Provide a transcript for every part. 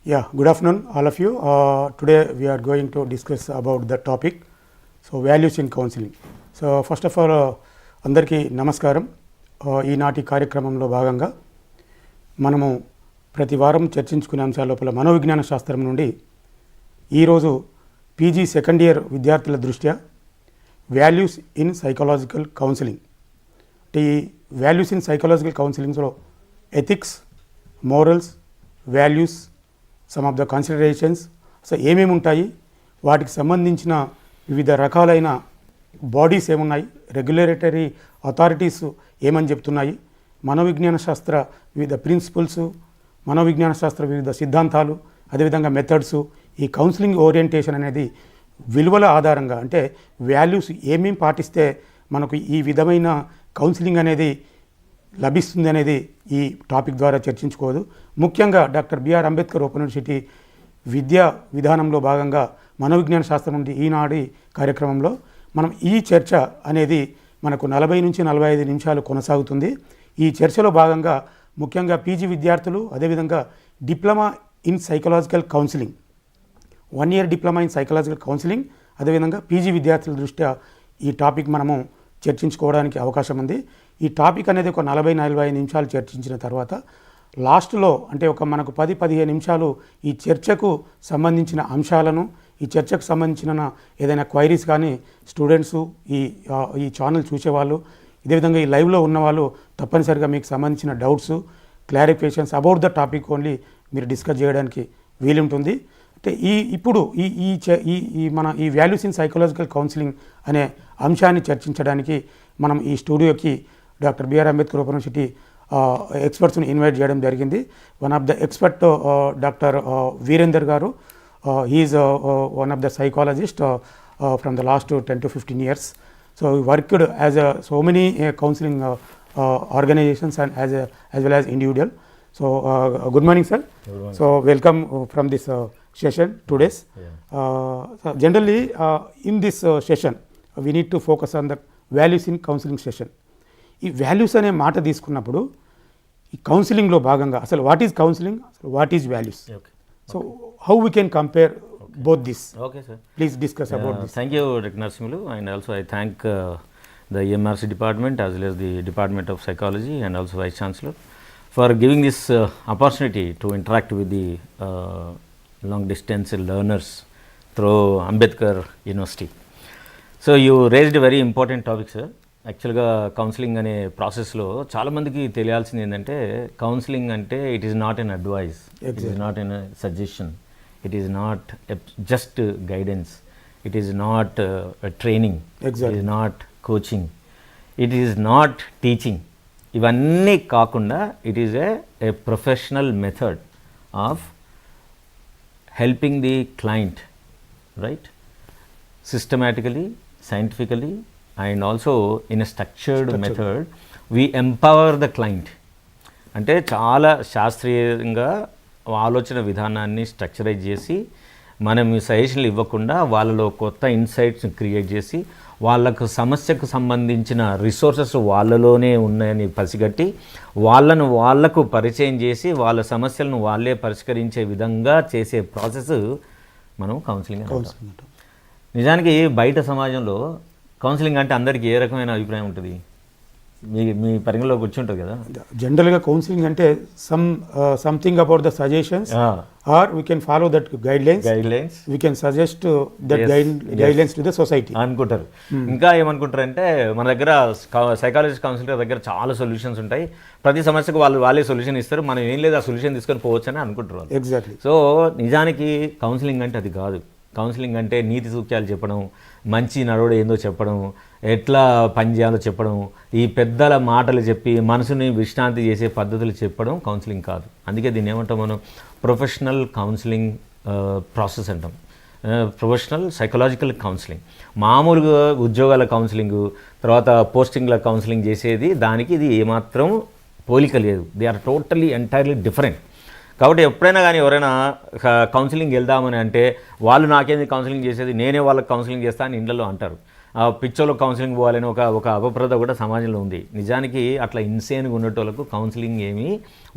Yeah, good afternoon all of you. Today we are going to discuss about the topic, so values in counseling. So first of all, అందరికీ నమస్కారం. ఈనాటి కార్యక్రమంలో భాగంగా మనము ప్రతి వారం చర్చించుకునే అంశాల లోపల మనోవిజ్ఞాన శాస్త్రం నుండి ఈరోజు పీజీ సెకండ్ ఇయర్ విద్యార్థుల దృష్ట్యా వాల్యూస్ ఇన్ సైకలాజికల్ కౌన్సిలింగ్. ఈ వాల్యూస్ ఇన్ సైకలాజికల్ కౌన్సిలింగ్స్లో ethics, morals, values, some of the considerations, so ఏమేమి ఉంటాయి, వాటికి సంబంధించిన వివిధ రకాలైన బాడీస్ ఏమున్నాయి, రెగ్యులేటరీ అథారిటీస్ ఏమని చెప్తున్నాయి, మనోవిజ్ఞాన శాస్త్ర వివిధ ప్రిన్సిపల్స్, మనోవిజ్ఞాన శాస్త్ర వివిధ సిద్ధాంతాలు, అదేవిధంగా మెథడ్స్, ఈ కౌన్సిలింగ్ ఓరియంటేషన్ అనేది విలువల ఆధారంగా అంటే వాల్యూస్ ఏమేమి పాటిస్తే మనకు ఈ విధమైన కౌన్సిలింగ్ అనేది లభిస్తుంది అనేది ఈ టాపిక్ ద్వారా చర్చించుకోదు. ముఖ్యంగా doctor BR Ambedkar open university విద్యా విధానంలో భాగంగా మనోవిజ్ఞాన శాస్త్రం నుండి ఈనాటి కార్యక్రమంలో మనం ఈ చర్చ అనేది మనకు 40 నుంచి 45 నిమిషాలు కొనసాగుతుంది. ఈ చర్చలో భాగంగా ముఖ్యంగా పీజీ విద్యార్థులు, అదేవిధంగా diploma in psychological counselling, 1 year diploma in psychological counselling, అదేవిధంగా పీజీ విద్యార్థుల దృష్ట్యా ఈ టాపిక్ మనము చర్చించుకోవడానికి అవకాశం ఉంది. ఈ టాపిక్ అనేది ఒక 40-45 నిమిషాలు చర్చించిన తర్వాత లాస్ట్లో అంటే ఒక మనకు 10-15 నిమిషాలు ఈ చర్చకు సంబంధించిన అంశాలను, ఈ చర్చకు సంబంధించిన ఏదైనా క్వైరీస్ కానీ స్టూడెంట్స్, ఈ ఛానల్ చూసేవాళ్ళు, ఇదేవిధంగా ఈ లైవ్లో ఉన్నవాళ్ళు తప్పనిసరిగా మీకు సంబంధించిన doubts, clarifications about the topic only మీరు డిస్కస్ చేయడానికి వీలుంటుంది. అంటే ఇప్పుడు మన ఈ వాల్యూస్ ఇన్ సైకలాజికల్ కౌన్సిలింగ్ అనే అంశాన్ని చర్చించడానికి మనం ఈ స్టూడియోకి doctor BR Ambedkar open university ఎక్స్పర్ట్స్ని ఇన్వైట్ చేయడం జరిగింది. One of the expert doctor Veerender గారు. He is one of the psychologist from the last 10 to 15 years. So he worked as so many counseling organizations and as well as individual. So good morning, sir. Good morning. So welcome from this session today's. So generally in this session we need to focus on the values in counseling session. ఈ values అనే మాట తీసుకున్నప్పుడు ఈ కౌన్సిలింగ్లో భాగంగా అసలు what is counselling, అసలు what is values, so how we can compare both this. Okay, sir. Please discuss about this. Thank you, Dr. Narsimulu, and also I thank the EMRC department as well as the Department of Psychology and also Vice Chancellor for giving this opportunity to interact with the long distance learners through Ambedkar University. So you raised a very important topic, sir. యాక్చువల్గా counselling అనే ప్రాసెస్లో చాలామందికి తెలియాల్సింది ఏంటంటే counselling అంటే it is not an advice, it is not an suggestion, it is not just guidance, it is not training, it is not coaching, it is not teaching. ఇవన్నీ కాకుండా it is a professional method of helping the client, right, systematically, scientifically, and also in a structured method we empower the client. అంటే చాలా శాస్త్రీయంగా ఆలోచన విధానాన్ని structurise చేసి మనం సజెషన్లు ఇవ్వకుండా వాళ్ళలో కొత్త ఇన్సైట్స్ క్రియేట్ చేసి వాళ్ళకు సమస్యకు సంబంధించిన రిసోర్సెస్ వాళ్ళలోనే ఉన్నాయని పసిగట్టి వాళ్ళకు పరిచయం చేసి వాళ్ళ సమస్యలను వాళ్ళే పరిష్కరించే విధంగా చేసే ప్రాసెస్ మనం కౌన్సిలింగ్ అంటాం. నిజానికి బయట సమాజంలో కౌన్సిలింగ్ అంటే అందరికీ ఏ రకమైన అభిప్రాయం ఉంటుంది? మీ పరిగణలో కూర్చుంటుంది కదా. జనరల్గా కౌన్సిలింగ్ అంటే something about the suggestions are we can follow that guidelines, we can suggest that guidelines to the society అనుకుంటారు. ఇంకా ఏమనుకుంటారంటే మన దగ్గర సైకాలజిస్ట్ కౌన్సిలర్ దగ్గర చాలా సొల్యూషన్స్ ఉంటాయి, ప్రతి సమస్యకు వాళ్ళే సొల్యూషన్ ఇస్తారు, మనం ఏం లేదు ఆ సొల్యూషన్ తీసుకొని పోవచ్చు అని అనుకుంటారు. ఎగ్జాక్ట్లీ. సో నిజానికి కౌన్సిలింగ్ అంటే అది కాదు. కౌన్సిలింగ్ అంటే నీతి సూత్రాలు చెప్పడం, మంచి నడవడం ఏందో చెప్పడం, ఎట్లా పని చేయాలో చెప్పడం, ఈ పెద్దల మాటలు చెప్పి మనసుని విశ్రాంతి చేసే పద్ధతులు చెప్పడం కౌన్సిలింగ్ కాదు. అందుకే దీన్ని ఏమంటాం మనం? ప్రొఫెషనల్ కౌన్సిలింగ్ ప్రాసెస్ అంటాం, ప్రొఫెషనల్ సైకలాజికల్ కౌన్సిలింగ్. మామూలుగా ఉద్యోగాల కౌన్సిలింగ్, తర్వాత పోస్టింగ్ల కౌన్సిలింగ్ చేసేది దానికి ఇది ఏమాత్రం పోలిక లేదు. They are totally entirely different. కాబట్టి ఎప్పుడైనా కానీ ఎవరైనా కౌన్సిలింగ్ వెళ్దామని అంటే వాళ్ళు నాకేంది కౌన్సిలింగ్ చేసేది, నేనే వాళ్ళకి కౌన్సిలింగ్ చేస్తా అని ఇండ్లలో అంటారు. పిచ్చోళ్ళకి కౌన్సిలింగ్ పోవాలని ఒక అపప్రద కూడా సమాజంలో ఉంది. నిజానికి అట్లా ఇన్సేన్గా ఉండేటోళ్ళకు కౌన్సిలింగ్ ఏమీ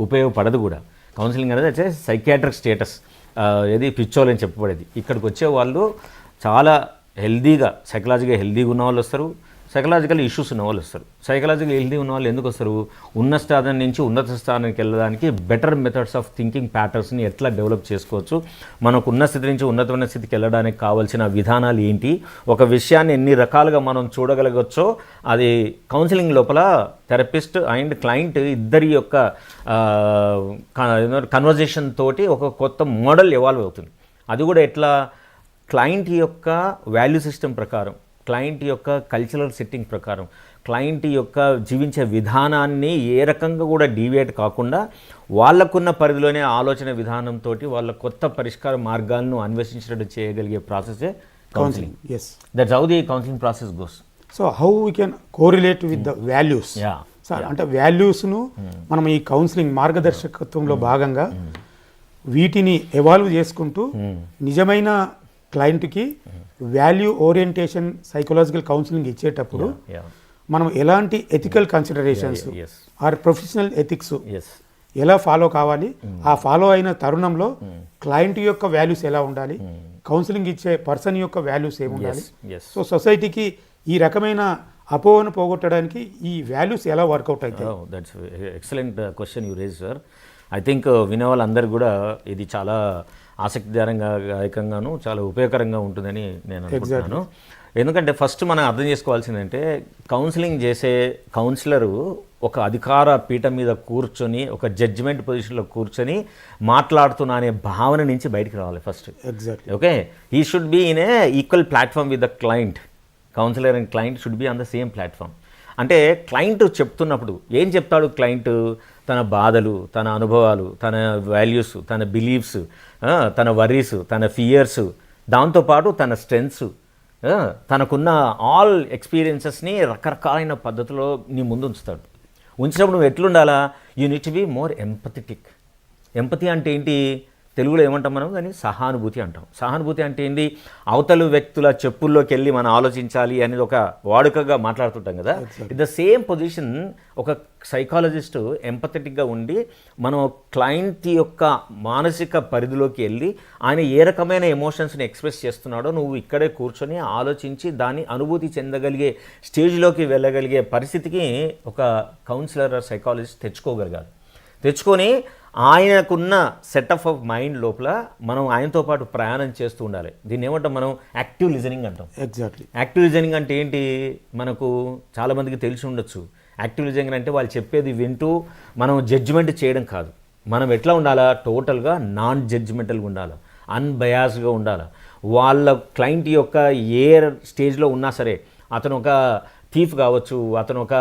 ఉపయోగపడదు కూడా. కౌన్సిలింగ్ అనేది సైకియాట్రిక్ స్టేటస్. ఏది పిచ్చోలు అని చెప్పబడేది. ఇక్కడికి వచ్చే వాళ్ళు చాలా హెల్దీగా సైకలాజికల్గా హెల్దీగా ఉన్న వాళ్ళు వస్తారు, సైకలాజికల్ ఇష్యూస్ ఉన్న వాళ్ళు వస్తారు. సైకలాజికల్ హెల్దీ ఉన్న వాళ్ళు ఎందుకు వస్తారు? ఉన్న స్థానం నుంచి ఉన్నత స్థానానికి వెళ్ళడానికి బెటర్ మెథడ్స్ ఆఫ్ థింకింగ్ ప్యాటర్న్స్ని ఎట్లా డెవలప్ చేసుకోవచ్చు, మనకు ఉన్న స్థితి నుంచి ఉన్నతమైన స్థితికి వెళ్ళడానికి కావాల్సిన విధానాలు ఏంటి, ఒక విషయాన్ని ఎన్ని రకాలుగా మనం చూడగలగచ్చో అది కౌన్సిలింగ్ లోపల థెరపిస్ట్ అండ్ క్లయింట్ ఇద్దరి యొక్క కన్వర్జేషన్ తోటి ఒక కొత్త మోడల్ ఎవాల్వ్ అవుతుంది. అది కూడా ఎట్లా? క్లయింట్ యొక్క వాల్యూ సిస్టమ్ ప్రకారం, క్లయింట్ యొక్క కల్చరల్ సెట్టింగ్ ప్రకారం, క్లయింట్ యొక్క జీవించే విధానాన్ని ఏ రకంగా కూడా డీవియేట్ కాకుండా వాళ్ళకున్న పరిధిలోనే ఆలోచన విధానంతో వాళ్ళ కొత్త పరిష్కార మార్గాలను అన్వేషించినట్టు చేయగలిగే ప్రాసెసే counselling. That's how the counselling process goes. So how we can correlate with the values. అంటే వాల్యూస్ను మనం ఈ కౌన్సిలింగ్ మార్గదర్శకత్వంలో భాగంగా వీటిని ఎవాల్వ్ చేసుకుంటూ నిజమైన క్లయింట్కి వాల్యూ ఓరియంటేషన్ సైకలాజికల్ కౌన్సిలింగ్ ఇచ్చేటప్పుడు మనం ఎలాంటి ethical considerations or professional ethics ఎలా ఫాలో కావాలి, ఆ ఫాలో అయిన తరుణంలో క్లయింట్ యొక్క వాల్యూస్ ఎలా ఉండాలి, కౌన్సిలింగ్ ఇచ్చే పర్సన్ యొక్క వాల్యూస్ ఏముండాలి. సో సొసైటీకి ఈ రకమైన అపోహను పోగొట్టడానికి ఈ వాల్యూస్ ఎలా వర్కౌట్ అవుతాయి? That's excellent question you raise sir. I think వినే వాళ్ళందరూ కూడా ఇది చాలా ఆసక్తిదాయకంగాను చాలా ఉపయోగకరంగా ఉంటుందని నేను అనుకుంటున్నాను. ఎందుకంటే ఫస్ట్ మనం అర్థం చేసుకోవాల్సిందంటే కౌన్సిలింగ్ చేసే కౌన్సిలరు ఒక అధికార పీఠం మీద కూర్చొని ఒక జడ్జిమెంట్ పొజిషన్లో కూర్చొని మాట్లాడుతున్నా అనే భావన నుంచి బయటికి రావాలి first. Exactly. Okay, he should be in a equal platform with the client. Counsellor and client should be on the same platform. అంటే క్లయింట్ చెప్తున్నప్పుడు ఏం చెప్తాడు? క్లయింట్ తన బాధలు, తన అనుభవాలు, తన వాల్యూస్, తన బిలీఫ్స్, తన వర్రీస్, తన ఫియర్స్, దాంతోపాటు తన స్ట్రెంగ్స్, తనకున్న ఆల్ ఎక్స్పీరియన్సెస్ని రకరకాలైన పద్ధతిలో నీ ముందు ఉంచుతాడు. ఉంచినప్పుడు నువ్వు ఎట్లుండాలా? You need to be more empathetic. Empathy అంటే ఏంటి? తెలుగులో ఏమంటాం మనం? దాన్ని సహానుభూతి అంటాం. సహానుభూతి అంటే ఏంటి? అవతల వ్యక్తుల చెప్పుల్లోకి వెళ్ళి మనం ఆలోచించాలి అనేది ఒక వాడుకగా మాట్లాడుతుంటాం కదా. ఇట్ ద సేమ్ పొజిషన్ ఒక సైకాలజిస్ట్ ఎంపథెటిక్గా ఉండి మనం క్లయింట్ యొక్క మానసిక పరిధిలోకి వెళ్ళి ఆయన ఏ రకమైన ఎమోషన్స్ని ఎక్స్ప్రెస్ చేస్తున్నాడో నువ్వు ఇక్కడే కూర్చొని ఆలోచించి దాన్ని అనుభూతి చెందగలిగే స్టేజ్లోకి వెళ్ళగలిగే పరిస్థితికి ఒక కౌన్సిలర్ సైకాలజిస్ట్ తెచ్చుకోగలగాలి. తెచ్చుకొని ఆయనకున్న సెటప్ ఆఫ్ మైండ్ లోపల మనం ఆయనతో పాటు ప్రయాణం చేస్తూ ఉండాలి. దీన్ని ఏమంటాం మనం? యాక్టివ్ లిజనింగ్ అంటాం. ఎగ్జాక్ట్లీ. యాక్టివ్ లిజనింగ్ అంటే ఏంటి? మనకు చాలామందికి తెలిసి ఉండొచ్చు. యాక్టివ్ లిజనింగ్ అంటే వాళ్ళు చెప్పేది వింటూ మనం జడ్జిమెంట్ చేయడం కాదు. మనం ఎట్లా ఉండాలా? టోటల్గా నాన్ జడ్జిమెంటల్గా ఉండాలి, అన్బయాస్డ్గా ఉండాలి. వాళ్ళ క్లయింట్ యొక్క ఏ స్టేజ్లో ఉన్నా సరే, అతను ఒక థీఫ్ కావచ్చు, అతను ఒక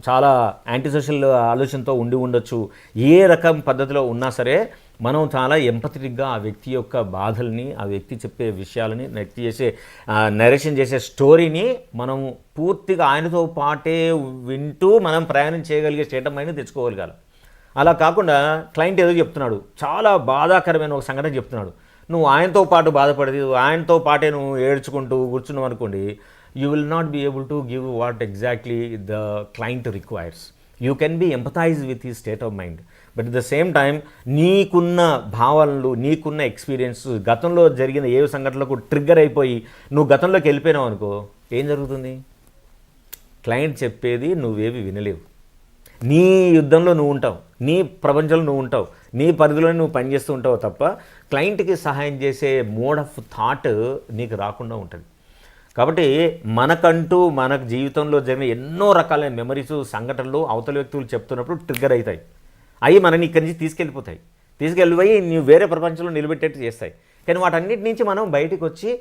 చాలా యాంటీ సోషల్ ఆలోచనతో ఉండి ఉండొచ్చు, ఏ రకం పద్ధతిలో ఉన్నా సరే మనం చాలా ఎంపథెటిక్గా ఆ వ్యక్తి యొక్క బాధల్ని, ఆ వ్యక్తి చెప్పే విషయాలని, వ్యక్తి చేసే నరేషన్ చేసే స్టోరీని మనం పూర్తిగా ఆయనతో పాటే వింటూ మనం ప్రయాణం చేయగలిగే స్టేట్ ఆఫ్ మైండ్ని తెచ్చుకోగలగాలి. అలా కాకుండా క్లయింట్ ఏదో చెప్తున్నాడు, చాలా బాధాకరమైన ఒక సంఘటన చెప్తున్నాడు, నువ్వు ఆయనతో పాటు బాధపడేది, ఆయనతో పాటే నువ్వు ఏడ్చుకుంటూ కూర్చున్నావు అనుకోండి, you will not be able to give what exactly the client requires. You can be empathize with his state of mind, but at the same time నీకున్న భావనలు, నీకున్న ఎక్స్పీరియన్స్, గతంలో జరిగిన ఏ సంఘటనలకు ట్రిగ్గర్ అయిపోయి నువ్వు గతంలోకి వెళ్ళిపోయినావు అనుకో, ఏం జరుగుతుంది? క్లయింట్ చెప్పేది నువ్వేవి వినలేవు. నీ యుద్ధంలో నువ్వు ఉంటావు, నీ ప్రపంచంలో నువ్వు ఉంటావు, నీ పరిధిలో నువ్వు పనిచేస్తూ ఉంటావు తప్ప క్లయింట్కి సహాయం చేసే మోడ్ ఆఫ్ థాట్ నీకు రాకుండా ఉంటుంది. కాబట్టి మనకంటూ మన జీవితంలో జరిగిన ఎన్నో రకాలైన మెమరీస్, సంఘటనలు అవతల వ్యక్తులు చెప్తున్నప్పుడు ట్రిగ్గర్ అవుతాయి. అవి మనని ఇక్కడి నుంచి తీసుకెళ్ళిపోయి నువ్వు వేరే ప్రపంచంలో నిలబెట్టేట్టు చేస్తాయి. కానీ వాటన్నిటి నుంచి మనం బయటకు వచ్చి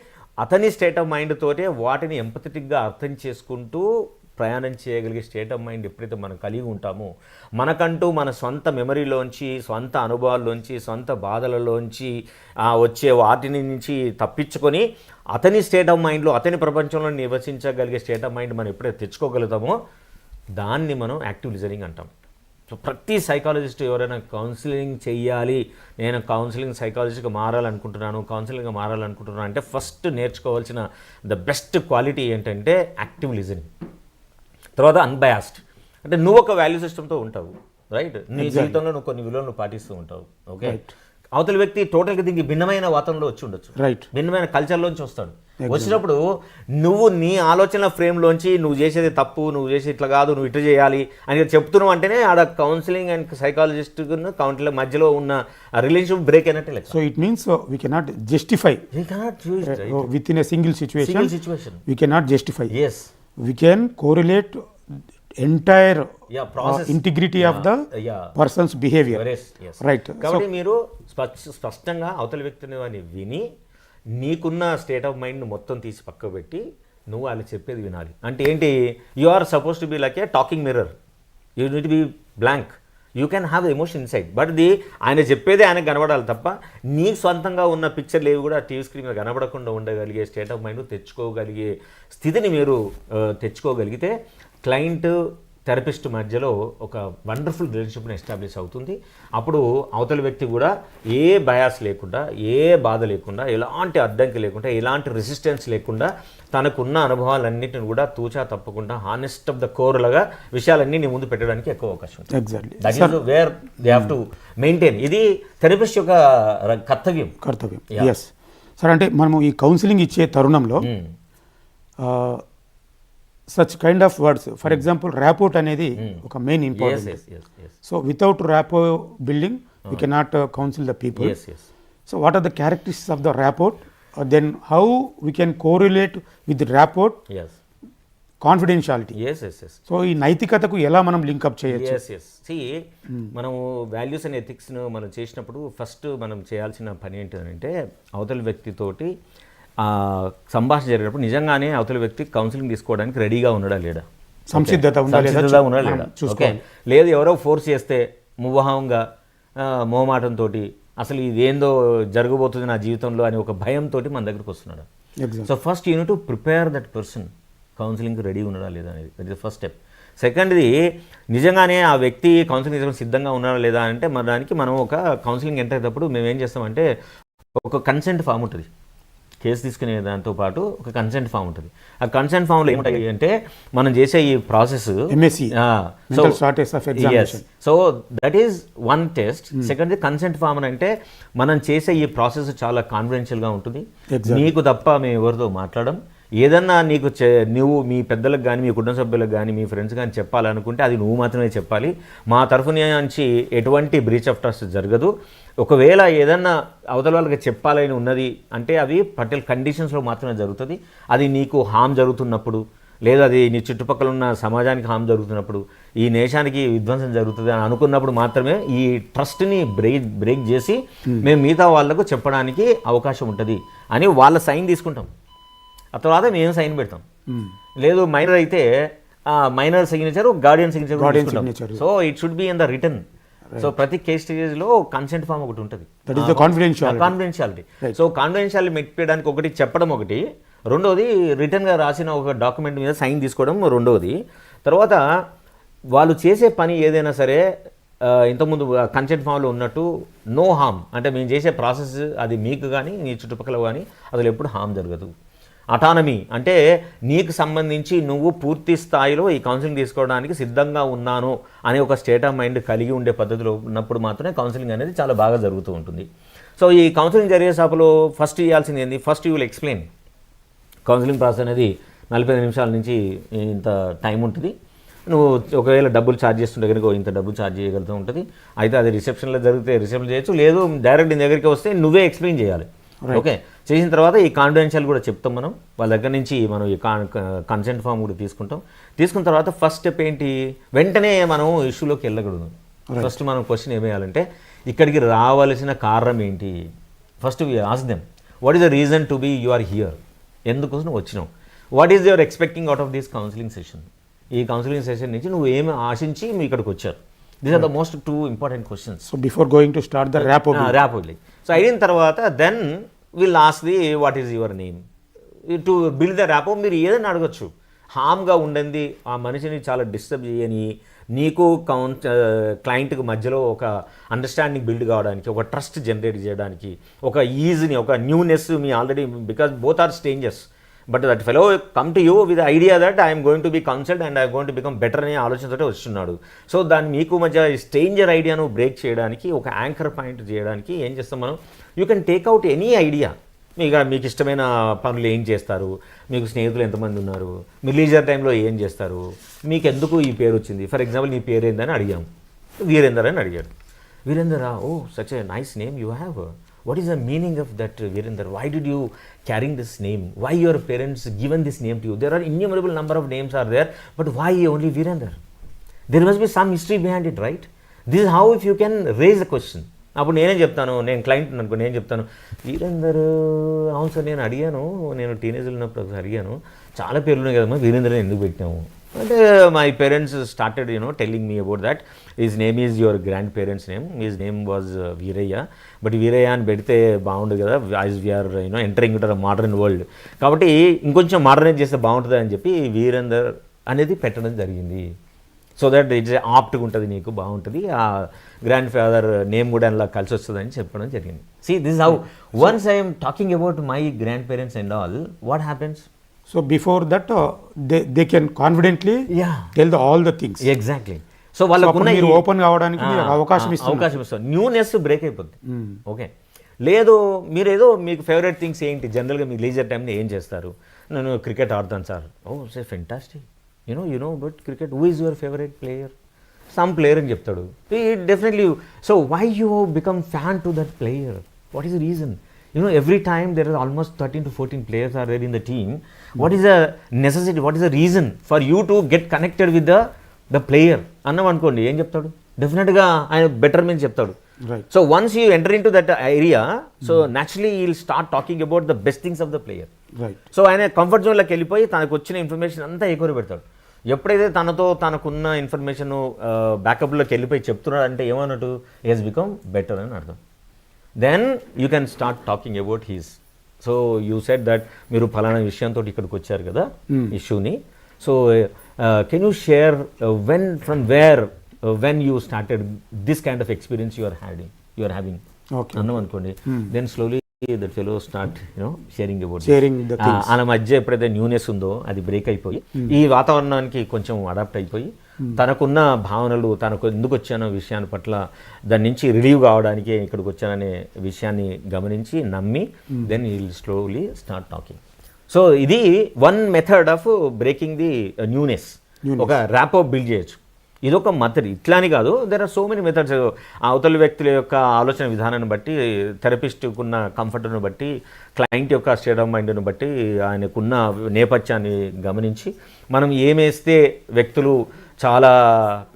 అతని స్టేట్ ఆఫ్ మైండ్ తోటే వాటిని ఎంపథెటిక్గా అర్థం చేసుకుంటూ ప్రయాణం చేయగలిగే స్టేట్ ఆఫ్ మైండ్ ఎప్పుడైతే మనం కలిగి ఉంటామో, మనకంటూ మన సొంత మెమరీలోంచి, సొంత అనుభవాల్లోంచి, సొంత బాధలలోంచి వచ్చే వాటిని నుంచి తప్పించుకొని అతని స్టేట్ ఆఫ్ మైండ్లో, అతని ప్రపంచంలో నివసించగలిగే స్టేట్ ఆఫ్ మైండ్ మనం ఎప్పుడైతే తెచ్చుకోగలుగుతామో దాన్ని మనం యాక్టివ్ లిజనింగ్ అంటాం. సో ప్రతి సైకాలజిస్ట్ ఎవరైనా కౌన్సిలింగ్ చేయాలి, నేను కౌన్సిలింగ్ సైకాలజిస్ట్గా మారాలనుకుంటున్నాను అంటే ఫస్ట్ నేర్చుకోవాల్సిన ద బెస్ట్ క్వాలిటీ ఏంటంటే యాక్టివ్ లిజనింగ్. తర్వాత అన్బయాస్డ్, అంటే నువ్వు ఒక వాల్యూ సిస్టమ్తో ఉంటావు, రైట్? నీ జీవితంలో నువ్వు కొన్ని విలువలను పాటిస్తూ ఉంటావు, ఓకే? అవతల వ్యక్తి టోటల్గా దీనికి భిన్నమైన వాతావరణంలో వచ్చి ఉండొచ్చు, రైట్, భిన్నమైన కల్చర్లోంచి వస్తాడు. వచ్చినప్పుడు నువ్వు నీ ఆలోచన ఫ్రేమ్లోంచి నువ్వు చేసేది తప్పు, నువ్వు చేసేది ఇట్లా కాదు, నువ్వు ఇట్లా చేయాలి అని చెప్తున్నావు అంటేనే ఆడ కౌన్సిలింగ్ అండ్ సైకాలజిస్ట్ కౌన్సిలర్ మధ్యలో ఉన్న రిలేషన్షిప్ బ్రేక్ అయినట్టే లెక్క. So it means we cannot justify with in a single situation, we cannot justify, we can correlate entire integrity of the persons behaviour, right. కాబట్టి మీరు స్పష్టంగా అవతల వ్యక్తిని విని నీకున్న స్టేట్ ఆఫ్ మైండ్ మొత్తం తీసి పక్కకు పెట్టి నువ్వు వాళ్ళు చెప్పేది వినాలి. అంటే ఏంటి, you are suppose to be like a talking mirror, you need be blank, you can have emotion inside, but ఆయన చెప్పేదే ఆయనకు కనబడాలి తప్ప నీకు సొంతంగా ఉన్న పిక్చర్లు ఏవి కూడా టీవీ స్క్రీన్ మీద కనబడకుండా ఉండగలిగే స్టేట్ ఆఫ్ మైండ్ తెచ్చుకోగలిగే స్థితిని మీరు తెచ్చుకోగలిగితే క్లయింట్ థెరపిస్ట్ మధ్యలో ఒక వండర్ఫుల్ రిలేషన్షిప్ని ఎస్టాబ్లిష్ అవుతుంది. అప్పుడు అవతల వ్యక్తి కూడా ఏ బయాస్ లేకుండా, ఏ బాధ లేకుండా, ఎలాంటి అడ్డంకి లేకుండా, ఎలాంటి రెసిస్టెన్స్ లేకుండా తనకున్న అనుభవాలన్నింటిని కూడా తూచా తప్పకుండా హానెస్ట్ ఆఫ్ ద కోర్ లాగా విషయాలన్నీ నీ ముందు పెట్టడానికి ఎక్కువ అవకాశం ఉంది. Exactly, that is where they have to maintain. ఇది థెరపిస్ట్ యొక్క కర్తవ్యం. Yes sir. అంటే మనము ఈ కౌన్సిలింగ్ ఇచ్చే తరుణంలో such kind of words, for example rapport అనేది ఒక main important. So without rapport building we cannot counsel the people. So what are the characteristics of the rapport, then how we can correlate with rapport, confidentiality. So ఈ నైతికతకు ఎలా మనం link up చేయొచ్చు? మనము values and ఎథిక్స్ను మనం చేసినప్పుడు first మనం చేయాల్సిన పని ఏంటంటే అవతల వ్యక్తితోటి సంభాషణ జరిగినప్పుడు నిజంగానే అవతల వ్యక్తి కౌన్సిలింగ్ తీసుకోవడానికి రెడీగా ఉన్నాడా లేడా, సంసిద్ధత ఉన్నాడా లేడా. ఓకే, లేదు ఎవరో ఫోర్స్ చేస్తే మువ్వహంగా మోమాటంతో అసలు ఇదేందో జరగబోతుంది నా జీవితంలో అని ఒక భయంతో మన దగ్గరికి వస్తున్నాడు. So first you need to prepare that person కౌన్సిలింగ్కి రెడీ ఉన్నాడా లేదా అనేది, దట్ ఇస్ ఫస్ట్ స్టెప్. సెకండ్ది, నిజంగానే ఆ వ్యక్తి కౌన్సిలింగ్ సిద్ధంగా ఉన్నాడా లేదా అంటే మన దానికి మనం ఒక కౌన్సిలింగ్ ఎంటర్ అయ్యేటప్పుడు మేము ఏం చేస్తామంటే ఒక కన్సెంట్ ఫామ్ ఉంటుంది. కేసు తీసుకునే దాంతో పాటు ఒక కన్సెంట్ ఫామ్ ఉంటుంది. ఆ కన్సెంట్ ఫామ్లో ఏముంటాయి అంటే మనం చేసే ఈ process, so that is one test. Second consent form అని అంటే మనం చేసే ఈ ప్రాసెస్ చాలా కాన్ఫిడెన్షియల్గా ఉంటుంది, నీకు తప్ప మేము ఎవరితో మాట్లాడడం. ఏదన్నా నీకు నువ్వు మీ పెద్దలకు కానీ, మీ కుటుంబ సభ్యులకు కానీ, మీ ఫ్రెండ్స్ కానీ చెప్పాలనుకుంటే అది నువ్వు మాత్రమే చెప్పాలి. మా తరఫు నుంచి ఎటువంటి బ్రీచ్ ఆఫ్ ట్రస్ట్ జరగదు. ఒకవేళ ఏదన్నా అవతల వాళ్ళకి చెప్పాలని ఉన్నది అంటే అవి పర్టికులర్ కండిషన్స్లో మాత్రమే జరుగుతుంది. అది నీకు హామ్ జరుగుతున్నప్పుడు, లేదా అది నీ చుట్టుపక్కల ఉన్న సమాజానికి హామ్ జరుగుతున్నప్పుడు, ఈ నేషానికి విధ్వంసం జరుగుతుంది అని అనుకున్నప్పుడు మాత్రమే ఈ ట్రస్ట్ని బ్రేక్ చేసి మేము మిగతా వాళ్ళకు చెప్పడానికి అవకాశం ఉంటుంది అని వాళ్ళ సైన్ తీసుకుంటాం. ఆ తర్వాత మేము సైన్ పెడతాం. లేదు మైనర్ అయితే minor signature, guardian signature. So it should be in the return. So ప్రతి కేస్ స్టేజ్లో కన్సెంట్ ఫామ్ ఒకటి ఉంటుంది, కాన్ఫిడెన్షియాలిటీ. సో కాన్ఫిడెన్షియాలిటీ మెట్టడానికి ఒకటి చెప్పడం, ఒకటి రెండోది రిటర్న్గా రాసిన ఒక డాక్యుమెంట్ మీద సైన్ తీసుకోవడం రెండోది. తర్వాత వాళ్ళు చేసే పని ఏదైనా సరే ఇంతకుముందు కన్సెంట్ ఫామ్లో ఉన్నట్టు నో హామ్, అంటే మేము చేసే ప్రాసెస్ అది మీకు కానీ నీ చుట్టుపక్కల కానీ అసలు ఎప్పుడు హామ్ జరగదు. అటానమీ అంటే నీకు సంబంధించి నువ్వు పూర్తి స్థాయిలో ఈ కౌన్సిలింగ్ తీసుకోవడానికి సిద్ధంగా ఉన్నాను అనే ఒక స్టేట్ ఆఫ్ మైండ్ కలిగి ఉండే పద్ధతిలో ఉన్నప్పుడు మాత్రమే కౌన్సిలింగ్ అనేది చాలా బాగా జరుగుతూ ఉంటుంది. సో ఈ కౌన్సిలింగ్ జరిగే సభలో ఫస్ట్ చేయాల్సింది ఏంది, first you will explain. Counselling process అనేది 45 నిమిషాల నుంచి ఇంత టైం ఉంటుంది. నువ్వు ఒకవేళ డబ్బులు ఛార్జ్ చేస్తుంటే కనుక ఇంత డబ్బులు ఛార్జ్ చేయగలుగుతూ ఉంటుంది. అయితే అది రిసెప్షన్లో జరిగితే రిసెప్షన్ చేయొచ్చు, లేదు డైరెక్ట్ నీ దగ్గరికి వస్తే నువ్వే ఎక్స్ప్లెయిన్ చేయాలి. ఓకే, చేసిన తర్వాత ఈ కాన్ఫిడెన్షియల్ కూడా చెప్తాం మనం వాళ్ళ దగ్గర నుంచి. మనం ఈ కన్సెంట్ ఫామ్ కూడా తీసుకున్న తర్వాత ఫస్ట్ స్టెప్ ఏంటి, వెంటనే మనం ఇష్యూలోకి వెళ్ళకూడదు. ఫస్ట్ మనం క్వశ్చన్ ఏమేయాలంటే ఇక్కడికి రావాల్సిన కారణం ఏంటి. First we ask them what is the reason to be you are here, ఎందుకోసం నువ్వు వచ్చినావు, what is your expecting out of this counselling session. ఈ కౌన్సిలింగ్ సెషన్ నుంచి నువ్వు ఏమి ఆశించి మీ ఇక్కడికి వచ్చారు. These are the most 2 important questions. So before going to start the rapport. So అయిన తర్వాత then will ask the what is your name to build the rapport. మీరు ఏదైనా అడగచ్చు, హామ్గా ఉండండి, ఆ మనిషిని చాలా డిస్టర్బ్ చేయని, నీకు క్లయింట్కి మధ్యలో ఒక అండర్స్టాండింగ్ బిల్డ్ కావడానికి, ఒక ట్రస్ట్ జనరేట్ చేయడానికి, ఒక ఈజీని, ఒక న్యూనెస్ మీ already, because both are strangers, but that fellow come to you with idea that I'm going to be counselled and I'm going to become better అనే ఆలోచనతో వస్తున్నాడు. సో దాన్ని మీకు మధ్య స్ట్రేంజర్ ఐడియాను బ్రేక్ చేయడానికి, ఒక యాంకర్ పాయింట్ చేయడానికి ఏం చేస్తాం మనం, you can take out any idea. మీకు ఇష్టమైన పనులు ఏం చేస్తారు, మీకు స్నేహితులు ఎంతమంది ఉన్నారు, మీ లీజర్ టైంలో ఏం చేస్తారు, మీకు ఎందుకు ఈ పేరు వచ్చింది. ఫర్ ఎగ్జాంపుల్ నీ పేరు ఏందని అడిగాము, వీరేందర్ అని అడిగాడు. వీరేందరా, oh such a nice name you have, what is the meaning of that, Veerender? Why did you carrying this name? Why your parents given this name to you? There are innumerable number of names are there, but why only Veerender? There must be some history behind it, right? This is how if you can raise the question. అప్పుడు నేనేం చెప్తాను, నేను client అనుకో, నేను చెప్తాను, వీరేందర్ అవును sir నేను అడిగాను, నేను టీనేజ్లో ఉన్నప్పుడు ఒకసారి అడిగాను, చాలా పేర్లు ఉన్నాయి కదమ్మా, వీరేందర్ ఎందుకు పెట్టినాము అంటే my parents started telling me about that his name is your grand parents name, his name was Veeraiah, but Veeraiah అని పెడితే బాగుండు కదా, as we are entering inter modern world, కాబట్టి ఇంకొంచెం మోడర్నైజ్ చేస్తే బాగుంటుంది అని చెప్పి వీరేందర్ అనేది పెట్టడం జరిగింది. సో దట్ ఇట్స్ ఆప్ట్గా ఉంటుంది, నీకు బాగుంటుంది, ఆ గ్రాండ్ ఫాదర్ నేమ్ కూడా అలా కలిసి వస్తుందని చెప్పడం జరిగింది. See this how once I'm talking about my grand parents and all, what happens? So before that, they can confidently tell all the things. Exactly. So వాళ్ళకున్న మీరు ఓపెన్ కావడానికి అవకాశం ఇస్తారు, న్యూనెస్ బ్రేక్ అయిపోద్ది. ఓకే, లేదు మీరేదో మీకు ఫేవరెట్ థింగ్స్ ఏంటి, జనరల్గా మీ లీజర్ టైంని ఏం చేస్తారు, నేను క్రికెట్ ఆడతాను sir, oh say fantastic, you know but cricket, who is your favourite player, some player అని చెప్తాడు, definitely. So why you become fan to that player, what is the reason? Every time there are almost 13 to 14 players are there in the team. What is the necessity, what is the reason for you to get connected with the player? అన్నం అనుకోండి ఏం చెప్తాడు, డెఫినెట్గా ఆయన better means చెప్తాడు. So once you enter in to that area, so naturally you will start talking about the best things of the player. So ఆయన comfort జోన్లోకి వెళ్ళిపోయి తనకు వచ్చిన ఇన్ఫర్మేషన్ అంతా ఎగురు పెడతాడు. ఎప్పుడైతే తనకున్న ఇన్ఫర్మేషన్ బ్యాకప్లోకి వెళ్ళిపోయి చెప్తున్నాడు అంటే ఏమన్నట్టు, హీ హెస్ బికమ్ బెటర్ అని అర్థం. Then you can start talking about his. So you said that మీరు ఫలానా విషయంతో ఇక్కడికి వచ్చారు కదా ఇష్యూని, so can you share from when you started this kind of experience you are having అన్నాం అనుకోండి. Then slowly that fellow start sharing about ఆయన మధ్య ఎప్పుడైతే న్యూనెస్ ఉందో అది బ్రేక్ అయిపోయి ఈ వాతావరణానికి కొంచెం అడాప్ట్ అయిపోయి తనకున్న భావనలు, తనకు ఎందుకు వచ్చానో విషయాన్ని పట్ల దాని నుంచి రిలీవ్ కావడానికి ఇక్కడికి వచ్చాననే విషయాన్ని గమనించి నమ్మి then you will slowly start talking. So ఇది one method of breaking the newness. ఒక ర్యాపో బిల్డ్ చేయొచ్చు, ఇదొక మెథడ్. ఇట్లా అని కాదు, there are so many methods. అవతల వ్యక్తుల యొక్క ఆలోచన విధానాన్ని బట్టి, థెరపిస్ట్కున్న కంఫర్ట్ను బట్టి, క్లయింట్ యొక్క స్టేట్ ఆఫ్ మైండ్ను బట్టి, ఆయనకున్న నేపథ్యాన్ని గమనించి మనం ఏమేస్తే వ్యక్తులు చాలా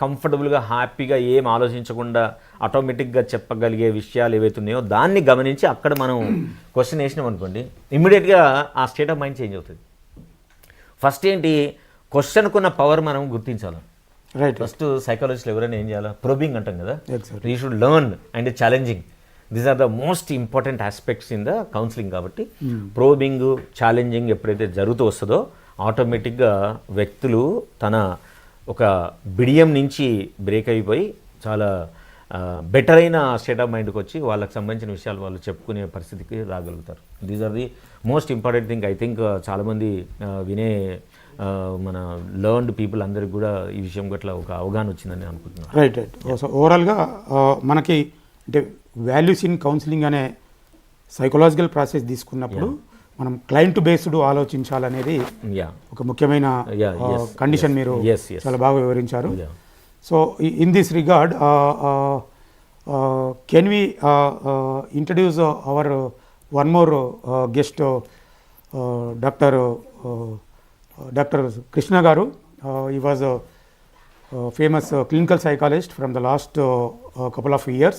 కంఫర్టబుల్గా హ్యాపీగా ఏం ఆలోచించకుండా ఆటోమేటిక్గా చెప్పగలిగే విషయాలు ఏవైతే ఉన్నాయో దాన్ని గమనించి అక్కడ మనం క్వశ్చన్ వేసినాం అనుకోండి, ఇమ్మీడియట్గా ఆ స్టేట్ ఆఫ్ మైండ్ చేంజ్ అవుతుంది. ఫస్ట్ ఏంటి, క్వశ్చన్కున్న పవర్ మనం గుర్తించాలి. ఫస్ట్ సైకాలజిస్టులు ఎవరైనా ఏం చేయాలి, ప్రోబింగ్ అంటాం కదా, you should learn and challenging. These are the most important aspects in the counselling. కాబట్టి ప్రోబింగ్, ఛాలెంజింగ్ ఎప్పుడైతే జరుగుతూ వస్తుందో ఆటోమేటిక్గా వ్యక్తులు తన ఒక బిడియం నుంచి బ్రేక్ అయిపోయి చాలా బెటర్ అయిన స్టేట్ ఆఫ్ మైండ్కి వచ్చి వాళ్ళకి సంబంధించిన విషయాలు వాళ్ళు చెప్పుకునే పరిస్థితికి రాగలుగుతారు. These are the most important thing. I think చాలామంది వినే మన లర్న్డ్ పీపుల్ అందరికి కూడా ఈ విషయం గట్లా ఒక అవగాహన వచ్చిందని అనుకుంటున్నాను. రైట్. సో ఓవరాల్గా మనకి అంటే వాల్యూస్ ఇన్ కౌన్సిలింగ్ అనే సైకలాజికల్ ప్రాసెస్ తీసుకున్నప్పుడు మనం క్లయింట్ బేస్డ్ ఆలోచించాలనేది ఒక ముఖ్యమైన కండిషన్. మీరు చాలా బాగా వివరించారు. So in this regard can we introduce our one more guest, Dr. Krishna garu. He was a famous clinical psychologist from the last couple of years.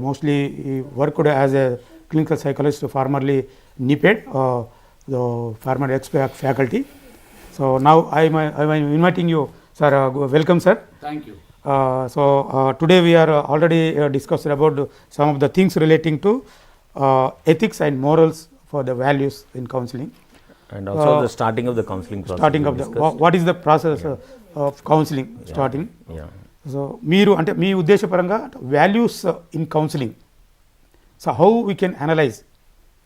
Mostly he worked as a clinical psychologist, formerly NIEPID, the former ex-faculty. So now I am inviting you, sir. Welcome, sir. Thank you. So today we are already discussed about some of the things relating to ethics and morals for the values in counseling. And also the starting of the counseling process. Starting of the what is the process of counseling starting? Yeah. So మీరు అంటే మీ ఉద్దేశపరంగా values in counselling, so how we can analyse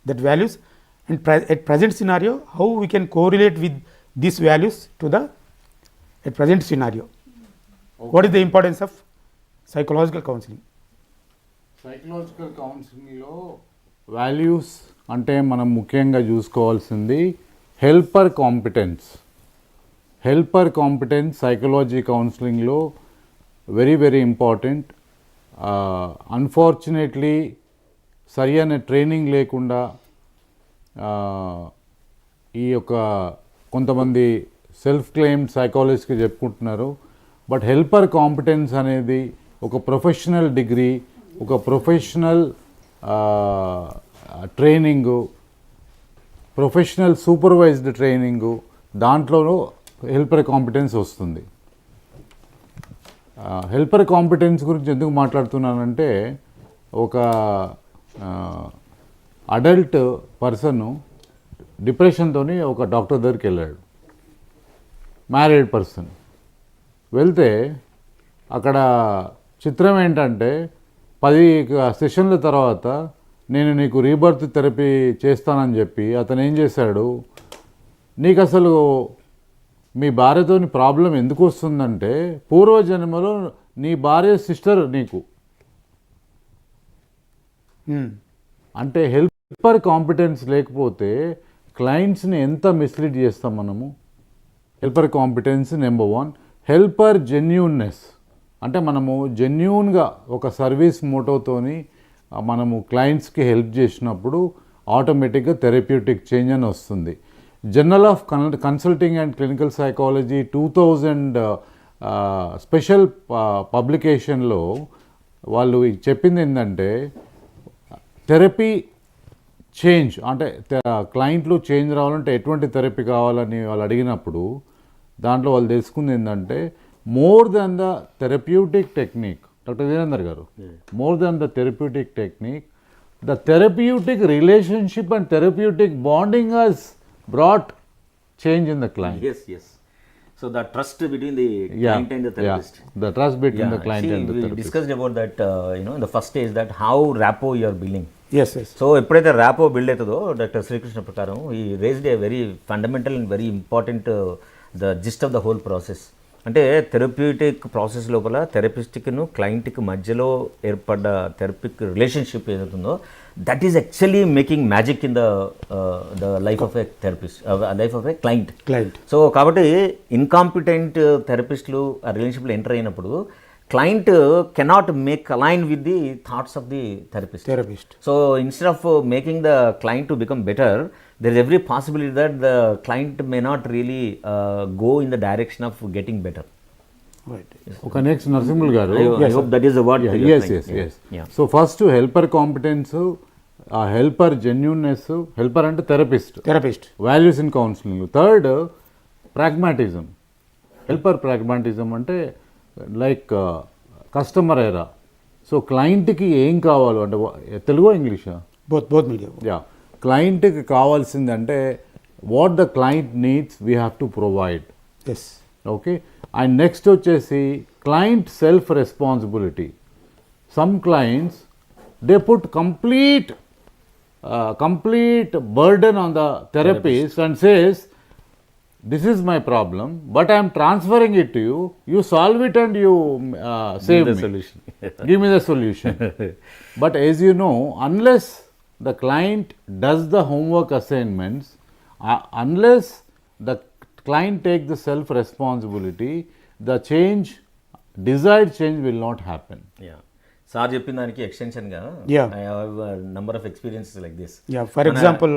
that values at present scenario, how we can correlate with these values to the at present scenario. Okay. What is the importance of psychological counseling? Psychological కౌన్సిలింగ్లో values అంటే మనం ముఖ్యంగా చూసుకోవాల్సింది helper competence. Helper competence psychology కౌన్సిలింగ్లో very very important. Unfortunately సరి అయిన training లేకుండా ఈ యొక్క కొంతమంది సెల్ఫ్ క్లెయిమ్డ్ సైకాలజిస్ట్కి చెప్పుకుంటున్నారు. బట్ హెల్పర్ కాంపిటెన్స్ అనేది ఒక ప్రొఫెషనల్ డిగ్రీ, ఒక professional training, professional supervised training, దాంట్లో హెల్పర్ కాంపిటెన్స్ వస్తుంది. హెల్పర్ కాంపిటెన్స్ గురించి ఎందుకు మాట్లాడుతున్నానంటే, ఒక అడల్ట్ పర్సన్ డిప్రెషన్తో ఒక డాక్టర్ దగ్గరికి వెళ్ళాడు, మ్యారీడ్ పర్సన్. వెళ్తే అక్కడ చిత్రం ఏంటంటే 10 సెషన్ల తర్వాత నేను నీకు రీబర్త్ థెరపీ చేస్తానని చెప్పి అతను ఏం చేశాడు, నీకు అసలు మీ భార్యతోని ప్రాబ్లం ఎందుకు వస్తుందంటే పూర్వజన్మలో నీ భార్య సిస్టర్ నీకు. అంటే హెల్పర్ కాంపిటెన్స్ లేకపోతే క్లయింట్స్ని ఎంత మిస్లీడ్ చేస్తాం మనము. Helper competence number 1. హెల్పర్ జెన్యూన్నెస్ అంటే మనము జెన్యూన్గా ఒక సర్వీస్ మోటోతోని మనము క్లయింట్స్కి హెల్ప్ చేసినప్పుడు ఆటోమేటిక్గా థెరప్యూటిక్ చేంజ్ అని వస్తుంది. Journal of consulting and clinical psychology 2000 special పబ్లికేషన్లో వాళ్ళు చెప్పింది ఏంటంటే, థెరపీ చేంజ్ అంటే క్లయింట్లు చేంజ్ రావాలంటే ఎటువంటి థెరపీ కావాలని వాళ్ళు అడిగినప్పుడు దాంట్లో వాళ్ళు తెలుసుకుంది ఏంటంటే, more than the therapeutic technique, doctor Veerender గారు, more than the therapeutic technique, the therapeutic relationship and therapeutic bonding has brought change in the client. Yes. So the trust between the client and the therapist. The trust between the client and the we therapist. discussed about that, in the first stage, that how rapport you are building. Yes. So ఎప్పుడైతే rapport build అవుతుందో, doctor Srikrishna ప్రకారం ఈ raised a very fundamental and very important the gist of the whole process. అంటే therapeutic process లోపల థెరపిస్ట్కిను క్లయింట్కి మధ్యలో ఏర్పడ్డ థెరపిక్ రిలేషన్షిప్ ఏదవుతుందో, that is actually making magic in the life of a therapist, life of a client. So కాబట్టి incompetent థెరపిస్టులు ఆ రిలేషన్షిప్లో ఎంటర్ అయినప్పుడు client cannot make align with the thoughts of the therapist. So instead of making the client to become better, there is every possibility that the client may not really go in the direction of getting better. Right. Okay, next Narsimulu garu. I hope that is the word. Yes. Yeah. So first helper competence, helper genuineness, helper and therapist. Values in counseling. Third, pragmatism. Helper pragmatism ante like customer era. So client ki em kavalo ante Telugu English? Both medium. Yeah. క్లయింట్కి కావాల్సిందంటే what the client needs we have to provide. Yes. Okay. And next వచ్చేసి client self responsibility. Some clients they put complete burden on the therapist and says, this is my problem, but I am transferring it to you, you solve it and you save me. Solution. Give me the solution. But as you know, unless the client does the homework assignments, unless the client takes the self responsibility, the desired change will not happen. Yeah. Sir చెప్పిన దానికి ఎక్స్టెన్షన్గా I have number of experiences like this. For example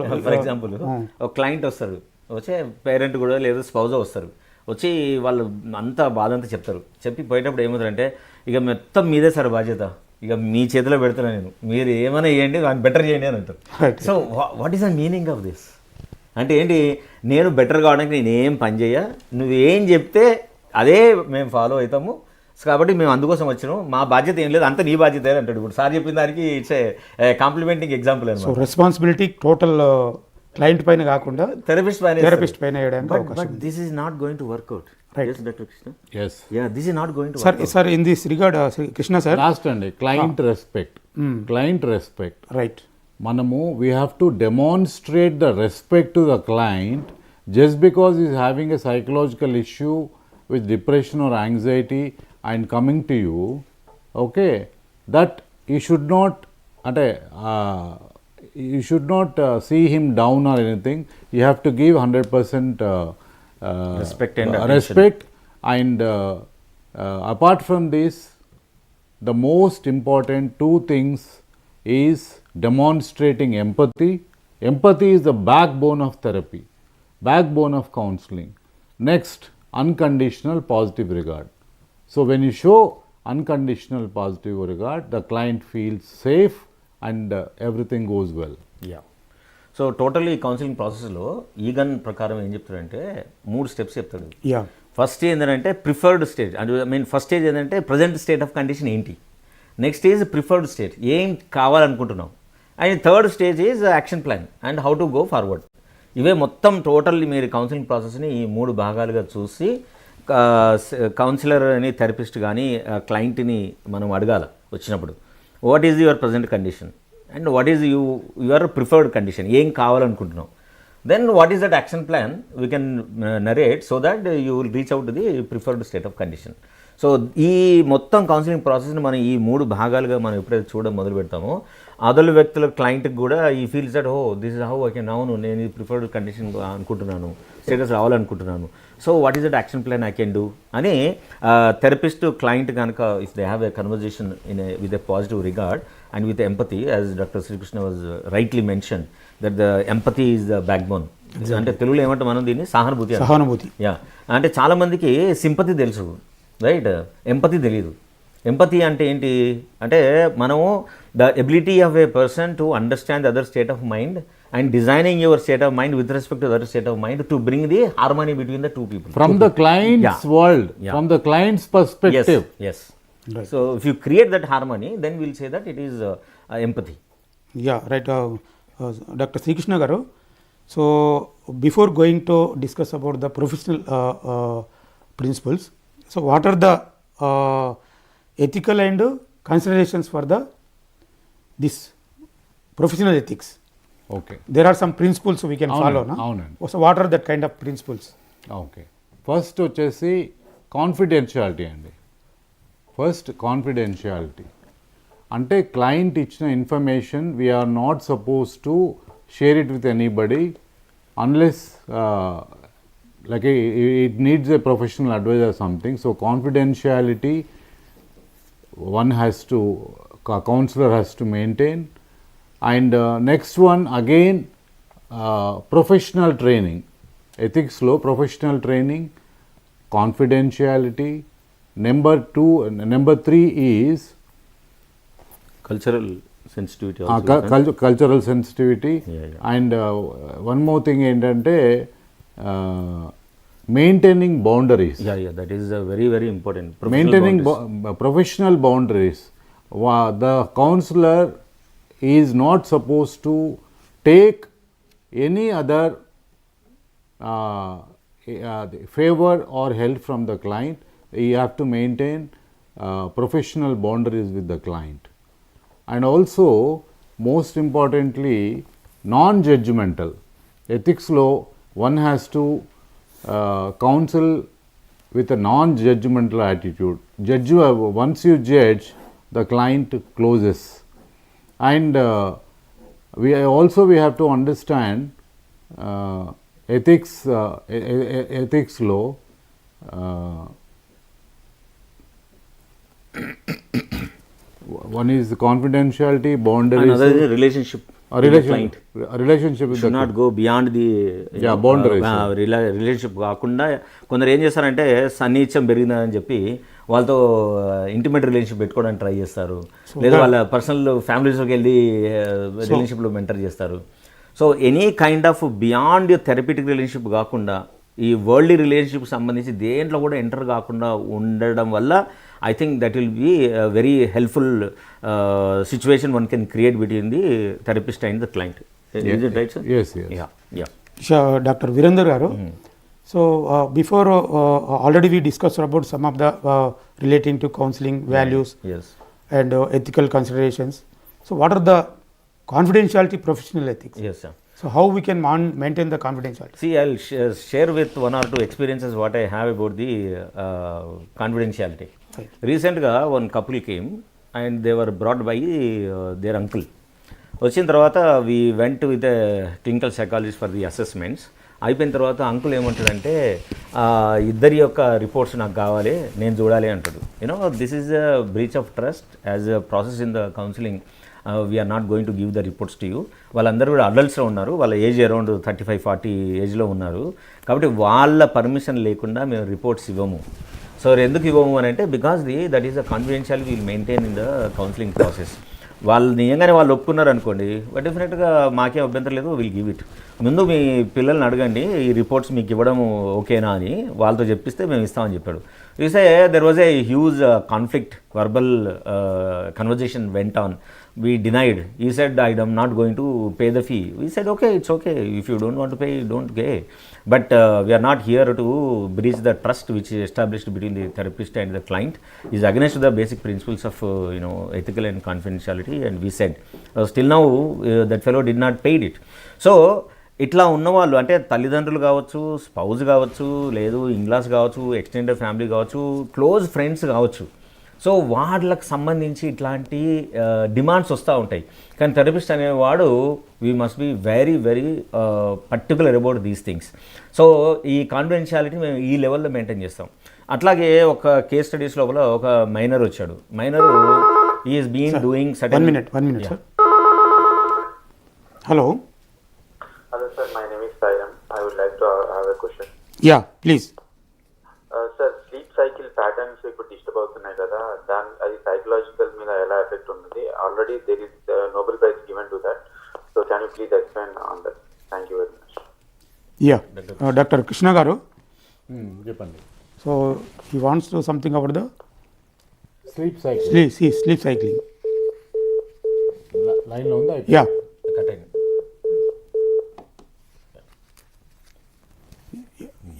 ఒక client వస్తారు, వచ్చే parent కూడా లేదా spouse వస్తారు, వచ్చి వాళ్ళు అంతా బాధ అంతా చెప్తారు. చెప్పి పోయేటప్పుడు ఏమవుతారంటే, ఇక మొత్తం మీదే సార్ బాధ్యత, ఇక మీ చేతిలో పెడుతున్నా నేను, మీరు ఏమైనా చేయండి, దాన్ని బెటర్ చేయండి అని అంటారు. So what is the meaning of this అంటే ఏంటి? నేను బెటర్ కావడానికి నేనేం పని చేయ, నువ్వేం చెప్తే అదే మేము ఫాలో అవుతాము, కాబట్టి మేము అందుకోసం వచ్చినాం, మా బాధ్యత ఏం లేదు, అంత నీ బాధ్యత అంటాడు. ఇప్పుడు సార్ చెప్పిన దానికి ఇట్స్ ఏ కాంప్లిమెంటింగ్ ఎగ్జాంపుల్ అనమాట. సో రెస్పాన్సిబిలిటీ టోటల్ క్లయింట్ పైన కాకుండా థెరపిస్ట్ పైన వేయడానికి అవకాశం. But this is not going to work out. Right. Yes, Dr. Krishna. Yes. Yeah, this is not going to work out. Sir, in this regard, Krishna sir. Last and client respect. Client respect. Right. మనము we have to demonstrate the respect to the client just because he is having a psychological issue with depression or anxiety and coming to you, okay, that you should not అంటే you should not see him down or anything. You have to give 100% Respect and attention. respect and apart from this, the most important two things is demonstrating empathy. Empathy is the backbone of therapy, backbone of counseling. Next, unconditional positive regard. So when you show unconditional positive regard, the client feels safe and everything goes well. Yeah so totally counselling ప్రాసెస్లో Egan ప్రకారం ఏం చెప్తాడంటే 3 steps చెప్తాడు. Yeah first ఏంటంటే preferred state, first stage ఏంటంటే present state of condition ఏంటి, next is preferred state ఏం కావాలనుకుంటున్నాం, and third stage is action plan and how to go forward. ఇవే మొత్తం టోటల్లీ మీరు కౌన్సిలింగ్ ప్రాసెస్ని ఈ 3 భాగాలుగా చూసి కౌన్సిలర్ అని థెరపిస్ట్ కానీ క్లయింట్ని మనం అడగాల వచ్చినప్పుడు what is your present condition and what is your preferred condition, ఏం కావాలనుకుంటున్నాం, then what is that action plan we can narrate so that you will reach out the preferred state of condition. So ఈ మొత్తం counselling ప్రాసెస్ని మనం ఈ 3 భాగాలుగా మనం ఎప్పుడైతే చూడడం మొదలు పెడతామో అదర్ వ్యక్తుల క్లయింట్కి కూడా ఈ feels that this is how I can, అవును నేను ఈ ప్రిఫర్డ్ కండిషన్ అనుకుంటున్నాను, స్టేటస్ రావాలనుకుంటున్నాను, so what is that action plan I can do అని థెరపిస్ట్ క్లయింట్ కనుక if they have a conversation with a positive regard and with empathy as doctor Srikrishna was rightly mention that the empathy is the backbone. అంటే తెలుగులో ఏమంటే మనం దీన్ని సహానుభూతి. Yeah అంటే చాలామందికి sympathy తెలుసు, రైట్, ఎంపతి తెలియదు. ఎంపతి అంటే ఏంటి అంటే మనము the ability of A person to understand the other state of mind and designing your state of mind with respect to other state of mind to bring the harmony between the two people From the client's world, from the client's perspective. Yes. So if you create that harmony, then we'll say that it is empathy. Yeah right doctor Srikrishna గారు. So before going to discuss about the professional principles, so what are the ethical and considerations for the this professional ethics? Okay. There are some principles we can follow, na? So what are that kind of principles? Okay, first వచ్చేసి confidentiality అండి. First confidentiality అంటే client ఇచ్చిన information we are not suppose to share it with anybody unless like it needs a professional advice or something. So confidentiality one has to, a counselor has to maintain. And next one again, professional training, ethics law, professional training, confidentiality. Number 3 is Cultural sensitivity also. Cultural sensitivity. Yeah. And one more thing ఏంటంటే maintaining boundaries. Yeah, that is very, very important. Maintaining professional boundaries. The counselor is not supposed to take any other favor or help from the client. You have to maintain professional boundaries with the client. And also, most importantly, non-judgmental. Ethics law, one has to counsel with a non-judgmental attitude. Once you judge, the client closes. And we have to understand ethics law. One is confidentiality, boundaries. Another is relationship. Relationship with should not go beyond the boundaries. Relationship కాకుండా కొందరు ఏం చేస్తారంటే సన్నిహిత్యం పెరిగిందని చెప్పి వాళ్ళతో intimate relationship పెట్టుకోవడానికి try చేస్తారు, లేదా వాళ్ళ పర్సనల్ ఫ్యామిలీస్లోకి వెళ్ళి రిలేషన్షిప్లో మెంటర్ చేస్తారు. So any kind of beyond therapeutic relationship కాకుండా ఈ వరల్డ్ రిలేషన్షిప్ సంబంధించి దేంట్లో కూడా ఎంటర్ కాకుండా ఉండడం వల్ల I think that will be a very helpful situation one can create between the therapist and the client. Is it right, sir? Yes. Yeah. Sure, Dr. Veerender garu. So before already we discussed about some of the relating to counseling values yes. and ethical considerations. So what are the confidentiality, professional ethics. Yes, sir. So how we can maintain the confidentiality? See, I'll share with one or two experiences what I have about the confidentiality. Right. Recently, one couple came and they were brought by their uncle. వచ్చిన తర్వాత we went with clinical psychologist for the assessments. అయిపోయిన తర్వాత uncle ఏమంటాడంటే ఇద్దరి యొక్క reports నాకు కావాలి, నేను చూడాలి అంటాడు. You know this is a breach of trust as a process in the counselling. We are not going to give the reports to you. వాళ్ళందరూ కూడా అడల్ట్స్లో ఉన్నారు, వాళ్ళ ఏజ్ అరౌండ్ 35-40 ఏజ్లో ఉన్నారు. కాబట్టి వాళ్ళ పర్మిషన్ లేకుండా మేము రిపోర్ట్స్ ఇవ్వము. సో ఎందుకు ఇవ్వము అని అంటే because that is the confidential will maintain in the counselling process. వాళ్ళు నిజంగానే వాళ్ళు ఒప్పుకున్నారు అనుకోండి, బట్ డెఫినెట్గా మాకేం అభ్యంతరం లేదు, విల్ గివ్ ఇట్. ముందు మీ పిల్లల్ని అడగండి ఈ రిపోర్ట్స్ మీకు ఇవ్వడం ఓకేనా అని, వాళ్ళతో చెప్పిస్తే మేము ఇస్తామని చెప్పాడు. చూస్తే there was a huge conflict, verbal conversation went on. We denied. He said, I am not going to pay the fee. We said, okay, it's okay. If you don't want to pay, don't pay. But we are not here to breach the trust which is established between the therapist and the client. Is against the basic principles of ethical and confidentiality. And we said, still now that fellow did not pay it. So ఇట్లా ఉన్నవాళ్ళు అంటే తల్లిదండ్రులు కావచ్చు, spouse కావచ్చు, లేదు in laws కావచ్చు, extended family కావచ్చు, close friends కావచ్చు. సో వాళ్ళకి సంబంధించి ఇట్లాంటి డిమాండ్స్ వస్తూ ఉంటాయి. కానీ థెరపిస్ట్ అనేవాడు we must be very very particular about these things. So ఈ కాన్ఫిడెన్షియాలిటీ మేము ఈ లెవెల్లో మెయింటైన్ చేస్తాం. అట్లాగే ఒక కేస్ స్టడీస్ లోపల ఒక మైనర్ వచ్చాడు. Minor is been doing certain. One minute, sir. Hello, sir. My name is Sairam. I would like to have a question. yeah, please. Sir, sleep cycle patterns ఇప్పుడు disturb అవుతున్నాయి కదా, అది psychological మీద ఎలా effect ఉంటుంది? Already there is Nobel prize given to that. So can you please explain on that? Thank you very much. Yeah, Dr. Krishna garu. చెప్పండి. So he wants to something about the sleep cycle. sleep cycling. లైన్లో ఉందా? Yeah,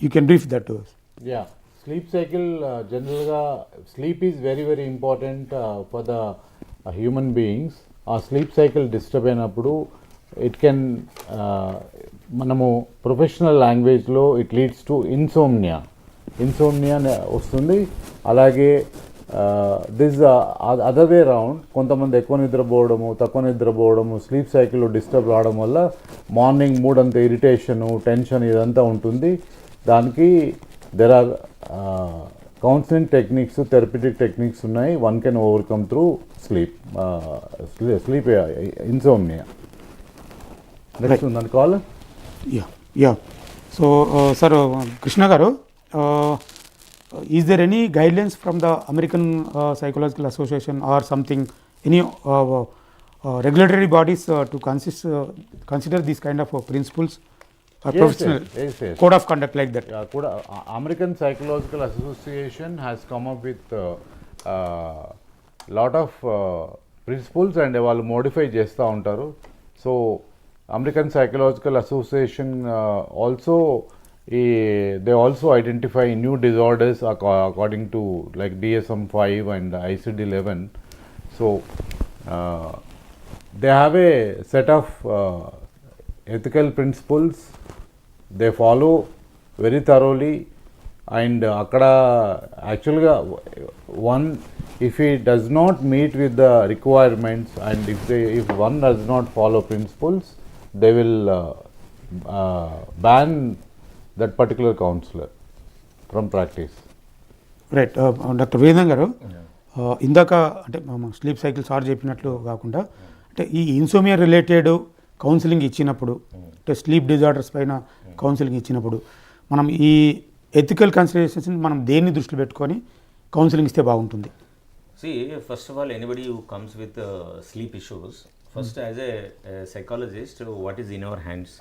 you can brief that to us. Yeah, sleep cycle generally sleep is very very important for the human beings. ఆ sleep cycle disturb అయినప్పుడు it can మనము professional లాంగ్వేజ్లో it leads to insomnia వస్తుంది. అలాగే this other way round, కొంతమంది ఎక్కువ నిద్రపోవడము, తక్కువ నిద్రపోవడము, sleep సైకిల్లో డిస్టర్బ్ రావడం వల్ల మార్నింగ్ మూడ్ అంతా ఇరిటేషను, టెన్షన్ ఇదంతా ఉంటుంది. దానికి there are counselling techniques, therapeutic techniques ఉన్నాయి. One can overcome through sleep insomnia. Next ఉందని call. Yeah. So sir, Krishna garu, is there any guidelines from the American Psychological Association or something, any regulatory bodies to consider these kind of principles or professional yes. code of conduct like that? కూడా American psychological association has come up with lot of principles and వాళ్ళు modify చేస్తూ ఉంటారు. So American psychological association also they also identify new disorders according to like DSM-5 and ICD-11. So they have a set of ethical principles they follow very thoroughly, and akkada actually one, if he does not meet with the requirements and if one does not follow principles, they will ban that particular counselor from practice. Right. Doctor Veerender గారు, ఇందాక అంటే sleep cycle sir చెప్పినట్లు కాకుండా అంటే ఈ insomnia related counselling ఇచ్చినప్పుడు, అంటే sleep disorders పైన కౌన్సిలింగ్ ఇచ్చినప్పుడు మనం ఈ ఎథికల్ కన్సిడరేషన్స్ మనం దేన్ని దృష్టిలో పెట్టుకొని కౌన్సిలింగ్ ఇస్తే బాగుంటుంది? See, first of all, anybody who comes with sleep issues, first as a psychologist, what is in our hands?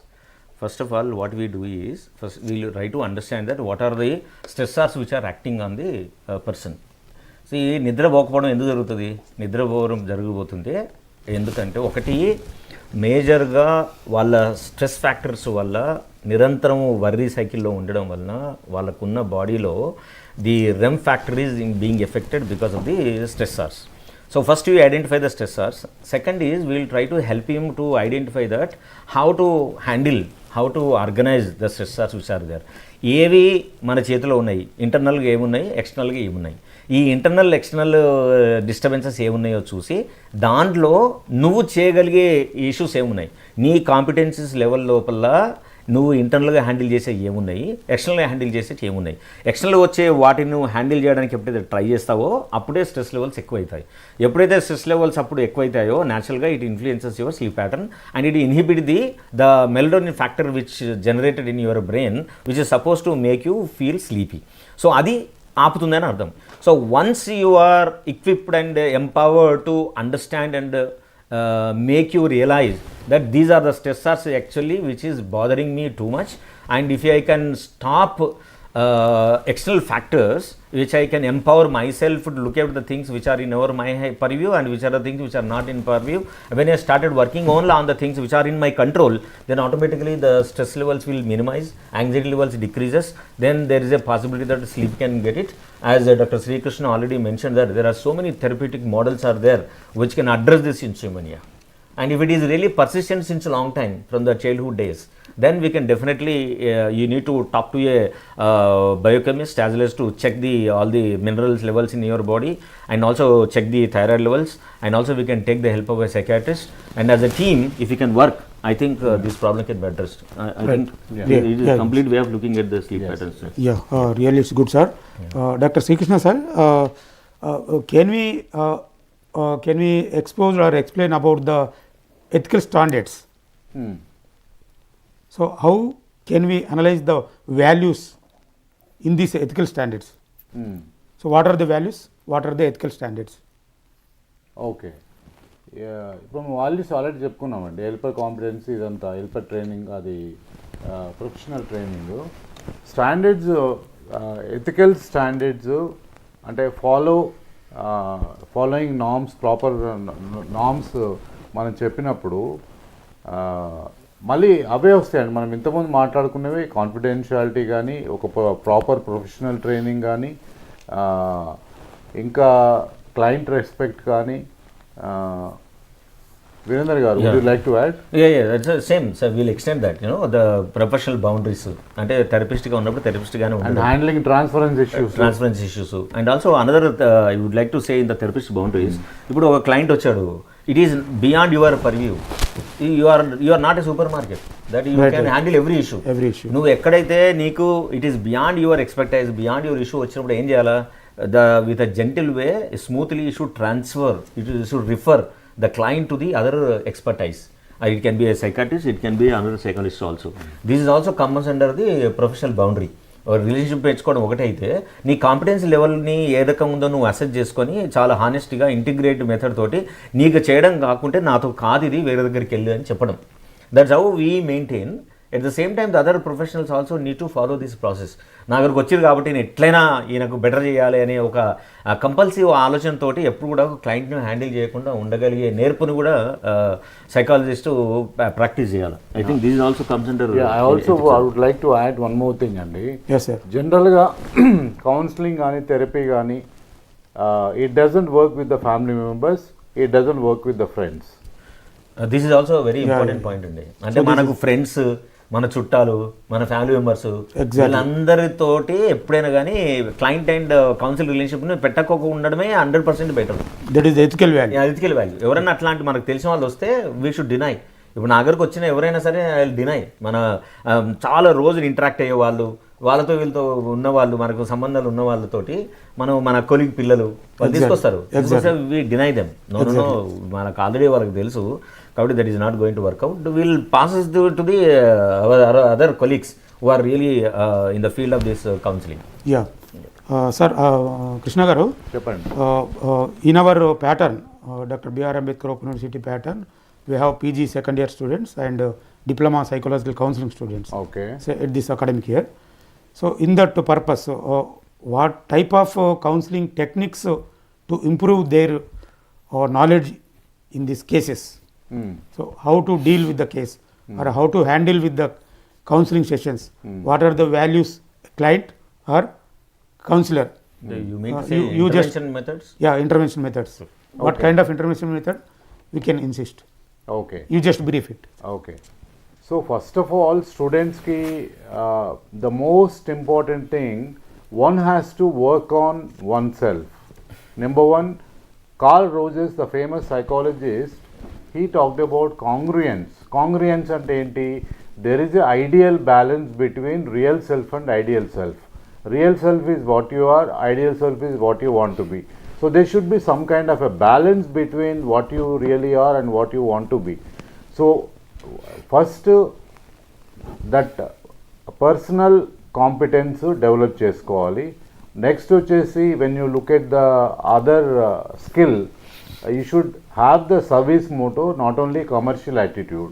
First of all, what we do is, first we will try to understand that what are the stressors which are acting on the person. See, నిద్రపోకపోవడం ఎందుకు జరుగుతుంది? నిద్రపోవడం జరగబోతుంటే ఎందుకంటే ఒకటి మేజర్గా వాళ్ళ stress factors వల్ల నిరంతరం worry సైకిల్లో ఉండడం వలన వాళ్ళకున్న బాడీలో the REM factor is being affected because of the stressors. So first we identify the stressors. Second is we will try to help him to identify that how to handle, how to organize the stressors which are there. ఏవి మన చేతిలో ఉన్నాయి, ఇంటర్నల్గా ఏమున్నాయి, ఎక్స్టర్నల్గా ఏమున్నాయి. ఈ internal external disturbances ఏమున్నాయో చూసి దాంట్లో నువ్వు చేయగలిగే ఇష్యూస్ ఏమున్నాయి, నీ కాంపిటెన్సీస్ లెవెల్ లోపల నువ్వు ఇంటర్నల్గా హ్యాండిల్ చేసే ఏమున్నాయి, ఎక్స్టర్నల్గా హ్యాండిల్ చేసేవి ఏమున్నాయి. ఎక్స్టర్నల్ వచ్చే వాటిని నువ్వు హ్యాండిల్ చేయడానికి ఎప్పుడైతే ట్రై చేస్తావో అప్పుడే స్ట్రెస్ లెవెల్స్ ఎక్కువవుతాయి. ఎప్పుడైతే స్ట్రెస్ లెవెల్స్ అప్పుడు ఎక్కువైతాయో న్యాచురల్గా it influences your sleep pattern and it inhibit the melatonin factor which generated in your brain which is suppose to make you feel sleepy. So అది ఆపుతుందని అర్థం. So once you are equipped and empowered to understand and make you realize that these are the stressors actually which is bothering me too much, and if I can stop external factors which I can empower myself to look at the things which are in my purview and which are the things which are not in purview. When I started working only on the things which are in my control, then automatically the stress levels will minimize, anxiety levels decreases, then there is a possibility that sleep can get it. As Dr. Sri Krishna already mentioned that there are so many therapeutic models are there which can address this insomnia. And if it is really persistent since a long time from the childhood days, then we can definitely you need to talk to a biochemist as well as to check all the minerals levels in your body and also check the thyroid levels, and also we can take the help of a psychiatrist, and as a team if we can work, I think this problem can be addressed. I think it is a complete way of looking at the sleep patterns. Really it's good, sir. Dr. Sri Krishna sir, can we expose or explain about the ethical standards? So how can we analyze the values in these ethical standards? So what are the values, what are the ethical standards? Okay, ఇప్పుడు values already చెప్పుకున్నామండి. Helper competency ఇదంతా helper training, అది professional training. Standards, ethical standards అంటే following norms, proper norms మనం చెప్పినప్పుడు మళ్ళీ అవే వస్తాయండి. మనం ఇంతకుముందు మాట్లాడుకునేవి కాన్ఫిడెన్షియాలిటీ కానీ, ఒక ప్రాపర్ ప్రొఫెషనల్ ట్రైనింగ్ కానీ, ఇంకా క్లయింట్ రెస్పెక్ట్ కానీ. Veerender garu, would you like to add? Yeah, that's the same. So we'll extend that, the professional boundaries. అంటే థెరపిస్ట్గా ఉన్నప్పుడు థెరపిస్ట్గానే ఉంటుంది. And handling transference issues. And also another I would like to say in the therapist boundaries, ఇప్పుడు ఒక client వచ్చాడు, it is beyond your purview. You are not a supermarket that you can handle every issue. నువ్వు ఎక్కడైతే నీకు it is beyond your expertise, beyond your issue వచ్చినప్పుడు ఏం చేయాలా? With a gentle way, smoothly you should transfer, you should refer the client to the other expertise. It can be a psychiatrist, it can be another psychologist also. This is also comes under the professional boundary. Relationship పెంచుకోవడం ఒకటైతే నీ competence లెవెల్ని ఏ రకంగా ఉందో నువ్వు assess చేసుకొని చాలా హానెస్ట్గా ఇంటిగ్రేట్ మెథడ్ తోటి నీకు చేయడం కాకుంటే నాతో కాదు ఇది, వేరే దగ్గరికి వెళ్ళి అని చెప్పడం. That's how we maintain. At the same time the other professionals also need to follow this process. నా దగ్గరకు వచ్చారు కాబట్టి నేను ఎట్లయినా ఈయనకు బెటర్ చేయాలి అనే ఒక కంపల్సివ్ ఆలోచనతోటి ఎప్పుడు కూడా క్లయింట్ని హ్యాండిల్ చేయకుండా ఉండగలిగే నేర్పుని కూడా సైకాలజిస్ట్ ప్రాక్టీస్ చేయాలి. I think this also comes under. I would like to add one more thing అండి. జనరల్గా కౌన్సిలింగ్ కానీ థెరపీ కానీ it doesn't work with the family members, it doesn't work with the friends. This is also very important point అండి. అంటే మనకు friends, మన చుట్టాలు, మన ఫ్యామిలీ మెంబర్స్ వీళ్ళందరితోటి ఎప్పుడైనా కానీ క్లయింట్ అండ్ కౌన్సిల్ రిలేషన్షిప్ని పెట్టకోకుండా ఉండడమే 100% better. That is ethical value. Ethical value. ఎవరైనా అట్లాంటి మనకు తెలిసిన వాళ్ళు వస్తే వీ షుడ్ డినై. ఇప్పుడు నా దగ్గరకు వచ్చిన ఎవరైనా సరే ఐ విల్ డినై. మన చాలా రోజులు ఇంటరాక్ట్ అయ్యే వాళ్ళు, వాళ్ళతో వీళ్ళతో ఉన్నవాళ్ళు, మనకు సంబంధాలు ఉన్న వాళ్ళతోటి మనం మన కొలీగ్ పిల్లలు వాళ్ళు తీసుకొస్తారు, వి డినై దెమ్. నో మనకు ఆల్రెడీ వాళ్ళకి తెలుసు కాబట్టి that is not going to work out. Will passes to the other colleagues who are really in the field of this counselling. Sir Krishna garu చెప్పండి. In our pattern, doctor BR Ambedkar open university pattern, we have PG second year students and diploma psychological counseling students. Okay. So at this academic year. So in that purpose, what type of counseling techniques to improve their knowledge in these cases? So how to deal with the case or how to handle with the counseling sessions? What are the values client or counselor? You mean to say intervention methods? Yeah, intervention methods. what Okay. kind of intervention method we can insist. Okay. You just brief it. Okay. So first of all, students ki the most important thing, one has to work on oneself. Number one, Carl Rogers, the famous psychologist, he talked about congruence. Congruence ante enti? There is an ideal balance between real self and ideal self. Real self is what you are, ideal self is what you want to be. So there should be some kind of a balance between what you really are and what you want to be. So first that personal competence develop చేసుకోవాలి. Next వచ్చేసి when you look at the other skill you should have the service motto, not only commercial attitude.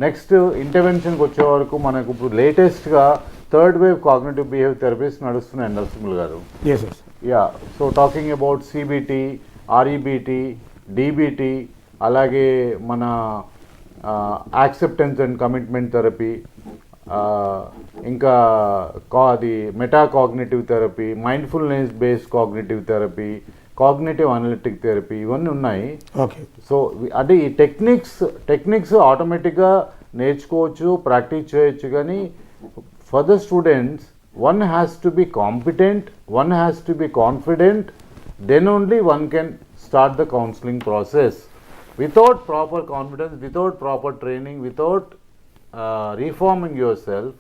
Next ఇంటర్వెన్షన్కి వచ్చే వరకు మనకు ఇప్పుడు లేటెస్ట్గా third wave cognitive behaviour therapies నడుస్తున్నాయి Narasimhulu garu. Yes, yes. Yeah, so talking about CBT, REBT, DBT, అలాగే మన acceptance and commitment therapy, ఇంకా అది metacognitive therapy, mindfulness based cognitive therapy, cognitive analytic therapy, ఇవన్నీ ఉన్నాయి. Okay. సో అంటే ఈ టెక్నిక్స్ ఆటోమేటిక్గా నేర్చుకోవచ్చు, ప్రాక్టీస్ చేయొచ్చు. కానీ for the students one has to be competent, one has to be confident, then only one can start the counseling process. Without proper confidence, without proper training, without reforming yourself,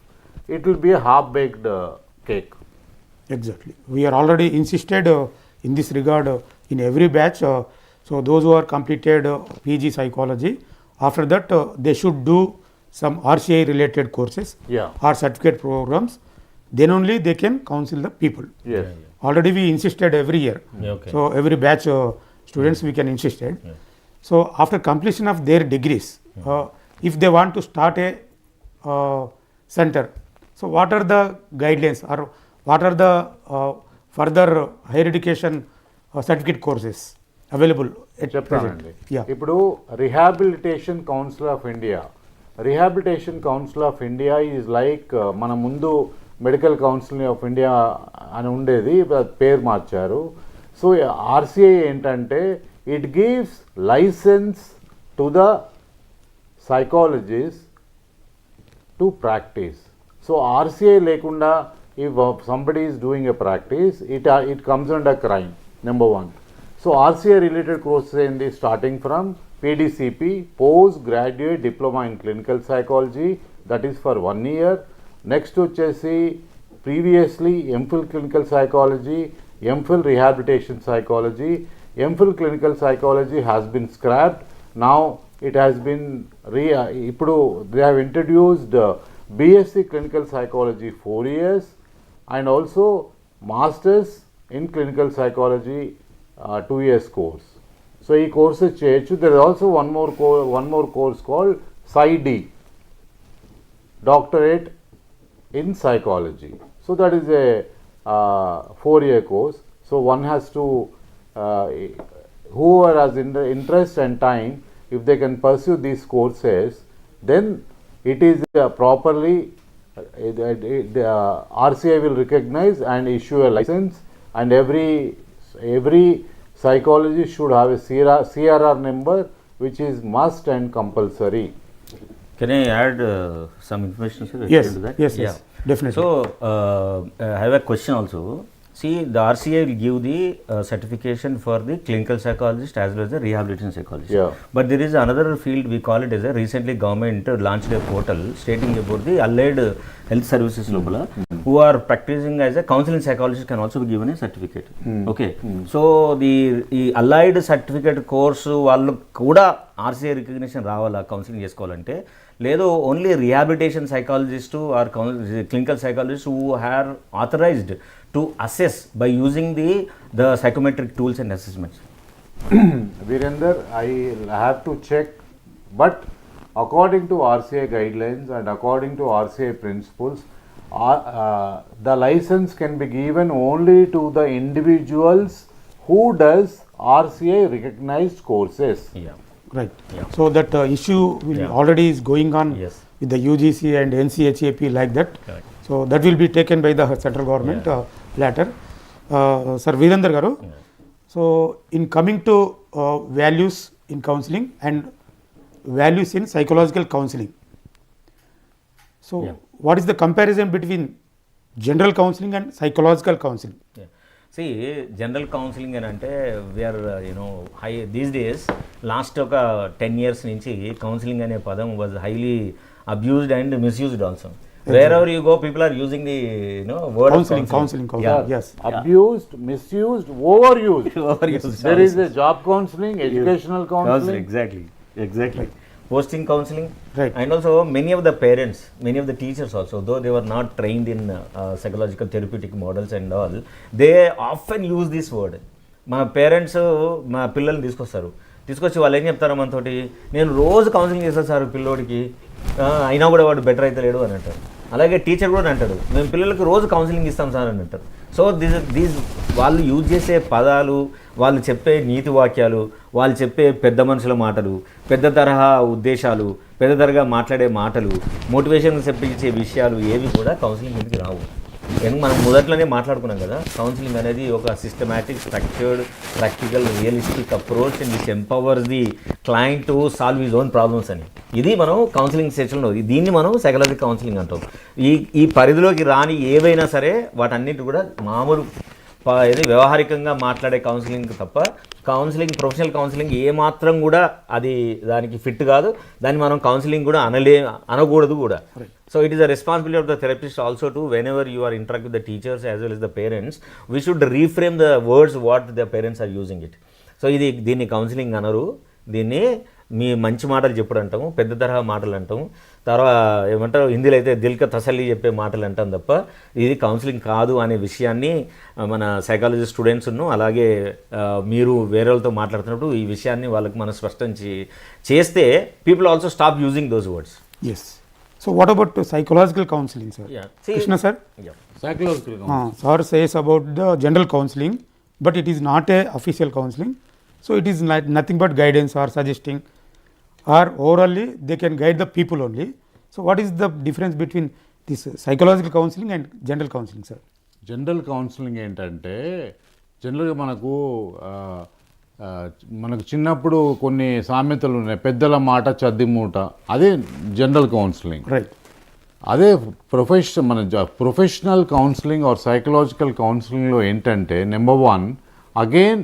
it will be a half-baked cake. Exactly. We are already insisted in this regard in every batch. So those who are completed PG psychology, after that they should do some RCI related courses Yeah. or certificate programs. Then only they can counsel the people. Yes. Already we insisted every year. Yeah, okay. So every batch students we can insisted. Yeah. So after completion of their degrees, if they want to start a center, so what are the guidelines or what are the further higher education certificate courses available at present? చెప్తానండి. Yeah. ఇప్పుడు rehabilitation council of India, rehabilitation council of India is like మన ముందు medical council of India అని ఉండేది, పేరు మార్చారు. So RCI ఏంటంటే it gives licence to the psychologist to practise. So RCI లేకుండా if somebody is doing a practice, it comes under crime, number one. So RCA related courses in the starting from PDCP, postgraduate diploma in clinical psychology, that is for 1 year. Next వచ్చేసి previously MPhil clinical psychology, MPhil rehabilitation psychology. MPhil clinical psychology has been scrapped. Now it has been ఇప్పుడు they have introduced BSc clinical psychology 4 years and also masters in clinical psychology 2 years course. So ఈ courses చేయొచ్చు. There is also one more course called PsyD, doctorate in psychology. So that is a 4-year course. So one has to whoever has interest and time, if they can pursue these courses, then it is properly the RCI will recognize and issue a license, and every psychologist should have a CRR number, which is must and compulsory. Can I add some information, sir? Yes, to that? yes, yes, definitely. So, I have a question also. See, the RCA will give the certification for the clinical psychologist as well as the rehabilitation psychologist. Yeah. But there is another field, we call it as a recently government launched a portal stating about the allied health services locala, who are practicing as a counseling psychologist can also be given a certificate. Okay. So, the allied certificate course వాళ్ళు కూడా RCA recognition రావాలా counselling చేసుకోవాలంటే, లేదు only rehabilitation psychologist or clinical psychologist who are authorised to assess by using the psychometric tools and assessments? Veerender, I have to check, but according to RCA guidelines and according to RCA principles, the license can be given only to the individuals who does RCA recognized courses. Yeah. Right. Yeah. So that issue will already is going on Yes. with the UGC and NCHAP like that. Correct. So that will be taken by the central government later. Sir Veerender garu. So, in coming to values in counseling and values in psychological counseling. So, Yeah. what is the comparison between general counseling and psychological counseling? See general counselling అని అంటే we are high these days last ఒక 10 years నుంచి counselling అనే పదం was highly abused and misused also. Wherever you go people are using the word Counseling, yes. Abused, misused, overused. Overused. There is a job counseling, educational counseling. Exactly. Posting counseling, Right. and also many of the parents, many of the teachers also, though they were not trained in psychological therapeutic models and all, they often use this word. మా parents మా పిల్లల్ని తీసుకొచ్చి వాళ్ళు ఏం చెప్తారు మనతోటి, నేను రోజు కౌన్సిలింగ్ చేస్తాను సార్ పిల్లోడికి, అయినా కూడా వాడు బెటర్ అయితే లేడు అని అంటారు. అలాగే టీచర్ కూడా అంటాడు, మేము పిల్లలకి రోజు కౌన్సిలింగ్ ఇస్తాం సార్ అని అంటారు. సో దీస్ వాళ్ళు యూజ్ చేసే పదాలు, వాళ్ళు చెప్పే నీతి వాక్యాలు, వాళ్ళు చెప్పే పెద్ద మనుషుల మాటలు, పెద్ద తరహా ఉద్దేశాలు, పెద్ద తరగా మాట్లాడే మాటలు, మోటివేషన్ చెప్పించే విషయాలు ఏవి కూడా కౌన్సిలింగ్ మీదకి రావు. ఎందుకు మనం మొదట్లోనే మాట్లాడుకున్నాం కదా, కౌన్సిలింగ్ అనేది ఒక systematic, structured, practical, realistic approach and this empowers the client to solve his own problems అని. ఇది మనం కౌన్సిలింగ్ సెషన్లో, దీన్ని మనం సైకలాజికల్ కౌన్సిలింగ్ అంటాం. ఈ పరిధిలోకి రాని ఏవైనా సరే వాటన్నిటి కూడా మామూలు ఇది వ్యవహారికంగా మాట్లాడే కౌన్సిలింగ్ తప్ప, కౌన్సిలింగ్, ప్రొఫెషనల్ కౌన్సిలింగ్ ఏమాత్రం కూడా అది దానికి ఫిట్ కాదు. దాన్ని మనం కౌన్సిలింగ్ కూడా అనకూడదు కూడా. So it is the responsibility of the therapist also to whenever you are interact with the teachers as well as the parents, we should reframe the words what the parents are using it. So దీన్ని counselling అనరు, దీన్ని మీ మంచి మాటలు చెప్పుడు అంటాము, పెద్ద తరహా మాటలు అంటాము, తర్వాత ఏమంటారు హిందీలో అయితే దిల్క తసల్లి చెప్పే మాటలు అంటాం తప్ప ఇది కౌన్సిలింగ్ కాదు అనే విషయాన్ని మన సైకాలజీ స్టూడెంట్స్ను అలాగే మీరు వేరే వాళ్ళతో మాట్లాడుతున్నప్పుడు ఈ విషయాన్ని వాళ్ళకి మనం స్పష్టం చేస్తే people also stop using those words. Yes. So, what about psychological counseling, sir? Yeah. See, Krishna, sir? Yeah. Psychological counseling. Sir says about the general counseling, but it is not a official counseling. So, it is nothing but guidance or suggesting, or orally they can guide the people only. So, what is the difference between this psychological counseling and general counseling, sir? General counselling ఏంటంటే జనరల్గా మనకు చిన్నప్పుడు కొన్ని సామెతలు ఉన్నాయి, పెద్దల మాట చద్ది మూట, అదే జనరల్ కౌన్సిలింగ్. Right. అదే ప్రొఫెషనల్ కౌన్సిలింగ్ ఆర్ సైకలాజికల్ కౌన్సిలింగ్లో ఏంటంటే number 1, again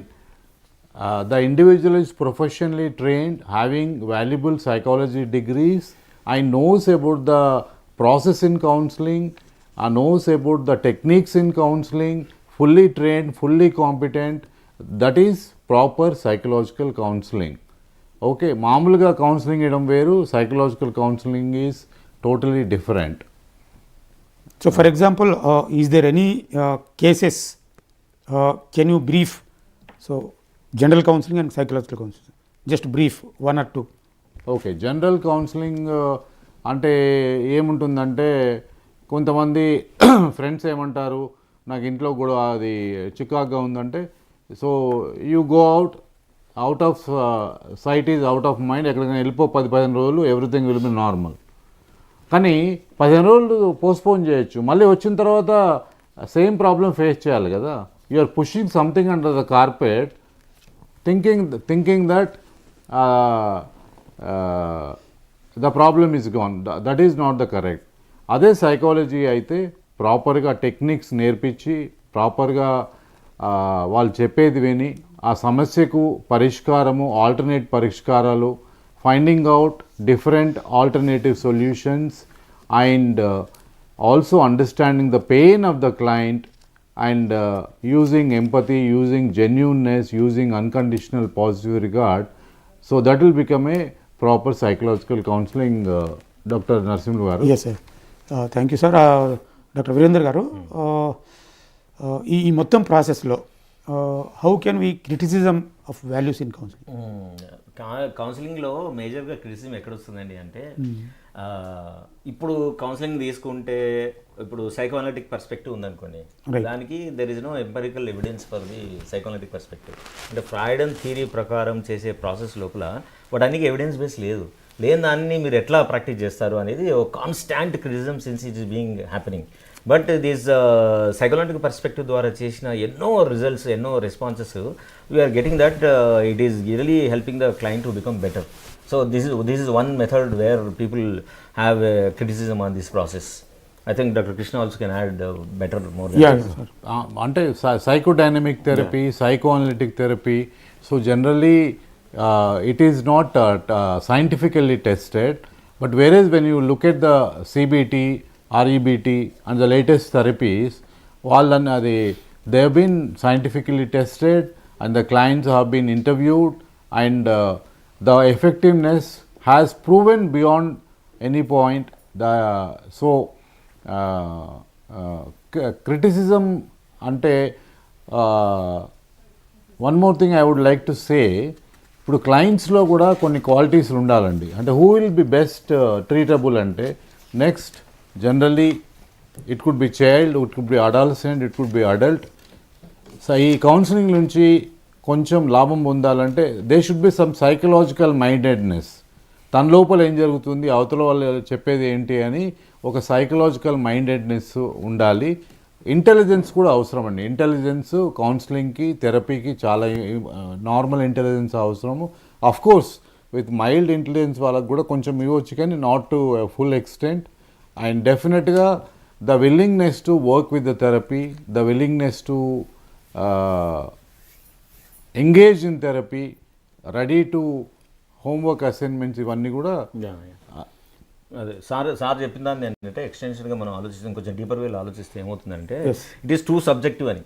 the individual is professionally trained, having valuable psychology degrees, and knows about the process in counseling, knows about the techniques in counseling, fully trained, fully competent. That is proper psychological counseling. Okay, మామూలుగా counselling ఇవ్వడం వేరు, psychological counselling is totally different. So, for example, is there any cases, can you brief? So, general counseling and psychological counseling, just brief 1 or 2. Okay, general counselling అంటే ఏముంటుందంటే కొంతమంది friends ఏమంటారు, నాకు ఇంట్లో కూడా అది చికాగ్గా ఉందంటే, so you go out of sight is out of mind, ఎక్కడికైనా వెళ్ళిపో 10-15 రోజులు, ఎవ్రీథింగ్ విల్ బి నార్మల్. కానీ 15 రోజులు పోస్ట్పోన్ చేయొచ్చు, మళ్ళీ వచ్చిన తర్వాత సేమ్ ప్రాబ్లం ఫేస్ చేయాలి కదా. You are pushing something under the carpet, thinking that the problem is gone. That is not the correct. అదే సైకాలజీ అయితే ప్రాపర్గా టెక్నిక్స్ నేర్పించి, ప్రాపర్గా వాళ్ళు చెప్పేది విని, ఆ సమస్యకు పరిష్కారము, ఆల్టర్నేట్ పరిష్కారాలు, finding out different alternative solutions, and also understanding the pain of the client, and using empathy, using genuineness, using unconditional positive regard. So that will become a proper psychological counseling. Dr. Narsimulu garu. Yes, sir. Thank you, sir. Dr. Veerender garu, ఈ మొత్తం ప్రాసెస్లో how can we criticism of values in counselling? కౌన్సిలింగ్లో మేజర్గా criticism ఎక్కడొస్తుందండి అంటే, ఇప్పుడు counselling తీసుకుంటే ఇప్పుడు సైకోఅనలిటిక్ perspective ఉందనుకోండి, దానికి there is no empirical evidence for the psychoanalytic perspective. అంటే ఫ్రాయిడన్ థియరీ ప్రకారం చేసే ప్రాసెస్ లోపల వాటానికి ఎవిడెన్స్ బేస్ లేని దాన్ని మీరు ఎట్లా ప్రాక్టీస్ చేస్తారు అనేది ఒక constant criticism since it is being happening. But this psychological perspective ద్వారా చేసిన ఎన్నో రిజల్ట్స్, ఎన్నో responses, we are getting that it is really helping the client to become better. So this is one method where people have criticism on this process. I think Dr. Krishna also can add better more. అంటే psychodynamic therapy, psychoanalytic therapy, so generally it is not scientifically tested, but whereas when you look at the CBT, REBT and the latest therapies, they have been scientifically tested and the clients have been interviewed, and the effectiveness has proven beyond any point. Criticism ante one more thing I would like to say, ఇప్పుడు క్లయింట్స్లో కూడా కొన్ని qualities ఉండాలండి. అంటే who will be best treatable అంటే next generally it could be child, it could be adolescent, it could be adult. So ఈ counselling నుంచి కొంచెం లాభం పొందాలంటే they should be some psychological mindedness. తన లోపల ఏం జరుగుతుంది, అవతల వాళ్ళు చెప్పేది ఏంటి అని ఒక సైకలాజికల్ మైండెడ్నెస్ ఉండాలి. ఇంటెలిజెన్స్ కూడా అవసరం అండి. ఇంటెలిజెన్స్ కౌన్సిలింగ్కి, థెరపీకి చాలా నార్మల్ ఇంటెలిజెన్స్ అవసరము. Of course with mild intelligence వాళ్ళకి కూడా కొంచెం ఇవ్వచ్చు, కానీ not to full extent. And డెఫినెట్గా the willingness to work with the therapy, the willingness to engage in therapy, ready to homework assignments, ఇవన్నీ కూడా. అదే సార్ చెప్పిన దాన్ని ఏంటంటే ఎక్స్టెన్షన్గా మనం ఆలోచిస్తే, కొంచెం డీపర్ వేలో ఆలోచిస్తే ఏమవుతుందంటే ఇట్ ఈస్ టూ సబ్జెక్టివ్ అని.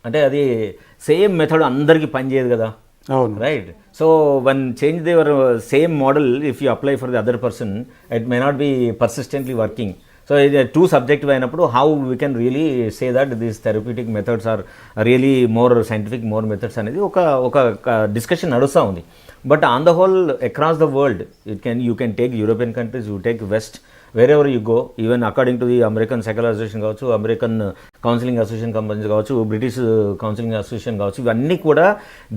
అంటే అది సేమ్ మెథడ్ అందరికీ పనిచేయదు కదా, right? So one change the very same model if you apply for the other person, it may not be persistently working. So ఇది టూ సబ్జెక్టివ్ అయినప్పుడు how we can really say that these therapeutic methods are really more scientific, more methods అనేది ఒక discussion నడుస్తూ ఉంది. But on the whole across the world you can take European countries, you take West, wherever you go, even according to the American Psychology Association కావచ్చు, American counselling association companies కావచ్చు, British counselling association కావచ్చు, ఇవన్నీ కూడా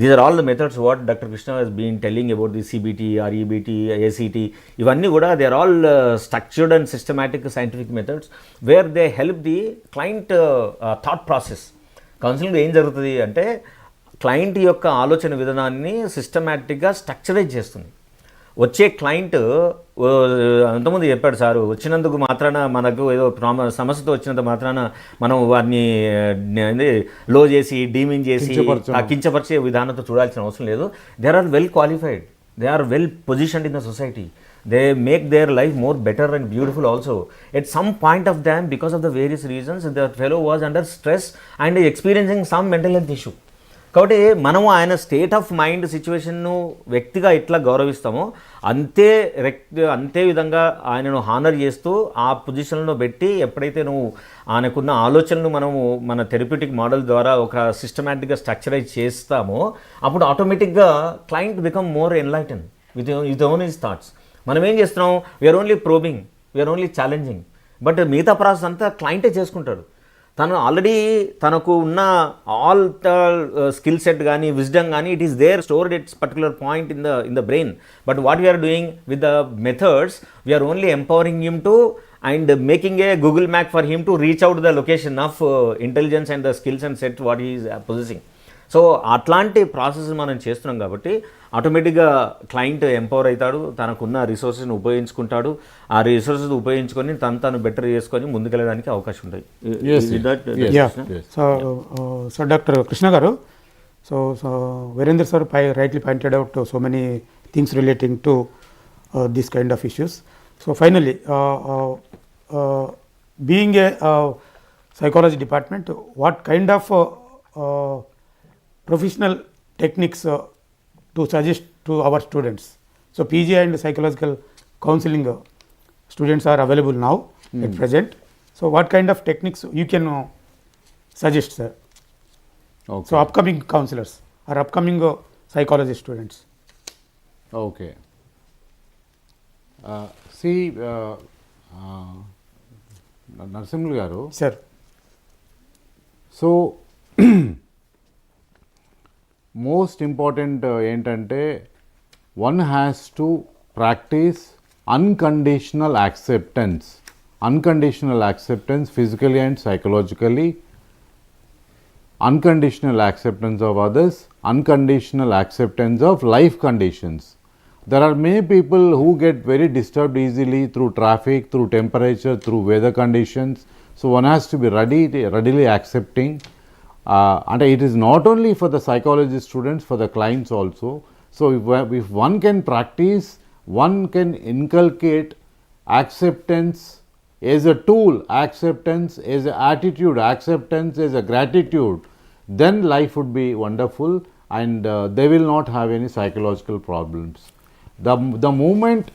these are all the methods what doctor Krishna has been telling about the CBT, REBT, ACT. ఇవన్నీ కూడా they are all structured and systematic scientific methods where they help the client thought process. కౌన్సిలింగ్లో ఏం జరుగుతుంది అంటే client యొక్క ఆలోచన విధానాన్ని సిస్టమాటిక్గా structurise చేస్తుంది. వచ్చే క్లయింట్ అంతకుముందు చెప్పాడు సారు, వచ్చినందుకు మాత్రాన మనకు ఏదో సమస్యతో వచ్చినంత మాత్రాన మనం వారిని లో చేసి, డీమింగ్ చేసి, కించపరిచే విధానంతో చూడాల్సిన అవసరం లేదు. They are well qualified, they are well positioned in the society, they make their life more better and beautiful also. At some point of time, because of the various reasons, the fellow was under stress and experiencing some mental health issue. కాబట్టి మనం ఆయన state of mind సిచ్యువేషన్ను వ్యక్తిగా ఎట్లా గౌరవిస్తామో అంతే విధంగా ఆయనను honour చేస్తూ ఆ పొజిషన్లో పెట్టి, ఎప్పుడైతే నువ్వు ఆయనకున్న ఆలోచనలు మనము మన థెరప్యూటిక్ మోడల్ ద్వారా ఒక సిస్టమాటిక్గా స్ట్రక్చరైజ్ చేస్తామో, అప్పుడు ఆటోమేటిక్గా client become more enlighten with own his thoughts. మనం ఏం చేస్తున్నాం, we are only probing, we are only challenging, but మిగతా ప్రాసెస్ అంతా క్లయింటే చేసుకుంటాడు. తను ఆల్రెడీ తనకు ఉన్న ఆల్ ద స్కిల్ సెట్ కానీ, విజ్డమ్ కానీ, it is there stored it's particular point in the brain. But what we are doing with the methods, we are only empowering him to and making a Google map for him to reach out to the location of intelligence and the skills and set what he is possessing. So అట్లాంటి process మనం చేస్తున్నాం కాబట్టి ఆటోమేటిక్గా client empower అవుతాడు, తనకున్న రిసోర్సెస్ని ఉపయోగించుకుంటాడు, ఆ resources ఉపయోగించుకొని తను బెటర్ చేసుకొని ముందుకెళ్ళడానికి అవకాశం ఉంటుంది. సో డాక్టర్ కృష్ణ గారు, so Virender sir rightly pointed out so many things relating to this kind of issues. So finally, being a psychology department, what kind of professional techniques to suggest to our students? So PG and psychological counseling students are available now at present. So what kind of techniques you can suggest, sir? Okay. So upcoming counselors or upcoming psychology students. Okay. See, Narsimulu garu. Sir. So most important ఏంటంటే one has to practice unconditional acceptance unconditional acceptance physically and psychologically, unconditional acceptance of others, unconditional acceptance of life conditions. There are many people who get very disturbed easily through traffic, through temperature, through weather conditions. So one has to be readily accepting. And it is not only for the psychology students, for the clients also. So if one can practice, one can inculcate acceptance as a tool, acceptance as an attitude, acceptance as a gratitude, then life would be wonderful, and they will not have any psychological problems. The moment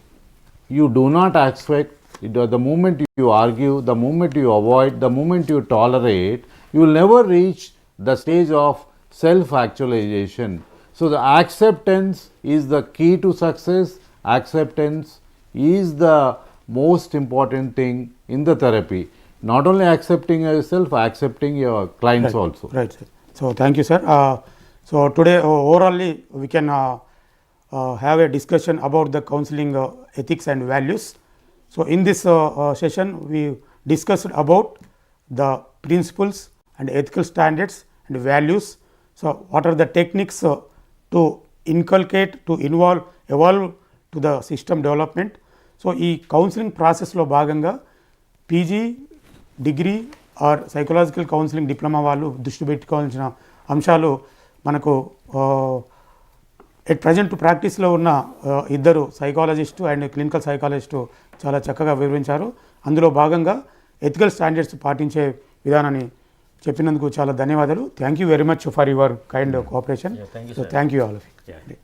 you do not accept, the moment you argue, the moment you avoid, the moment you tolerate, you will never reach the stage of self-actualization. So the acceptance is the key to success. Acceptance is the most important thing in the therapy. Not only accepting yourself, accepting your clients also. Right, sir. So thank you, sir. So today overall we can have a discussion about the counseling ethics and values. So in this session we discussed about the principles and ethical standards and values. So what are the techniques to inculcate, to evolve to the system development. So ఈ counselling ప్రాసెస్లో భాగంగా PG degree or psychological counselling diploma వాళ్ళు దృష్టి పెట్టుకోవాల్సిన అంశాలు మనకు at present ప్రాక్టీస్లో ఉన్న ఇద్దరు సైకాలజిస్టు అండ్ క్లినికల్ సైకాలజిస్టు చాలా చక్కగా వివరించారు. అందులో భాగంగా ఎథికల్ స్టాండర్డ్స్ పాటించే విధానాన్ని చెప్పినందుకు చాలా ధన్యవాదాలు. Thank you very much for your kind cooperation. So thank you all of you.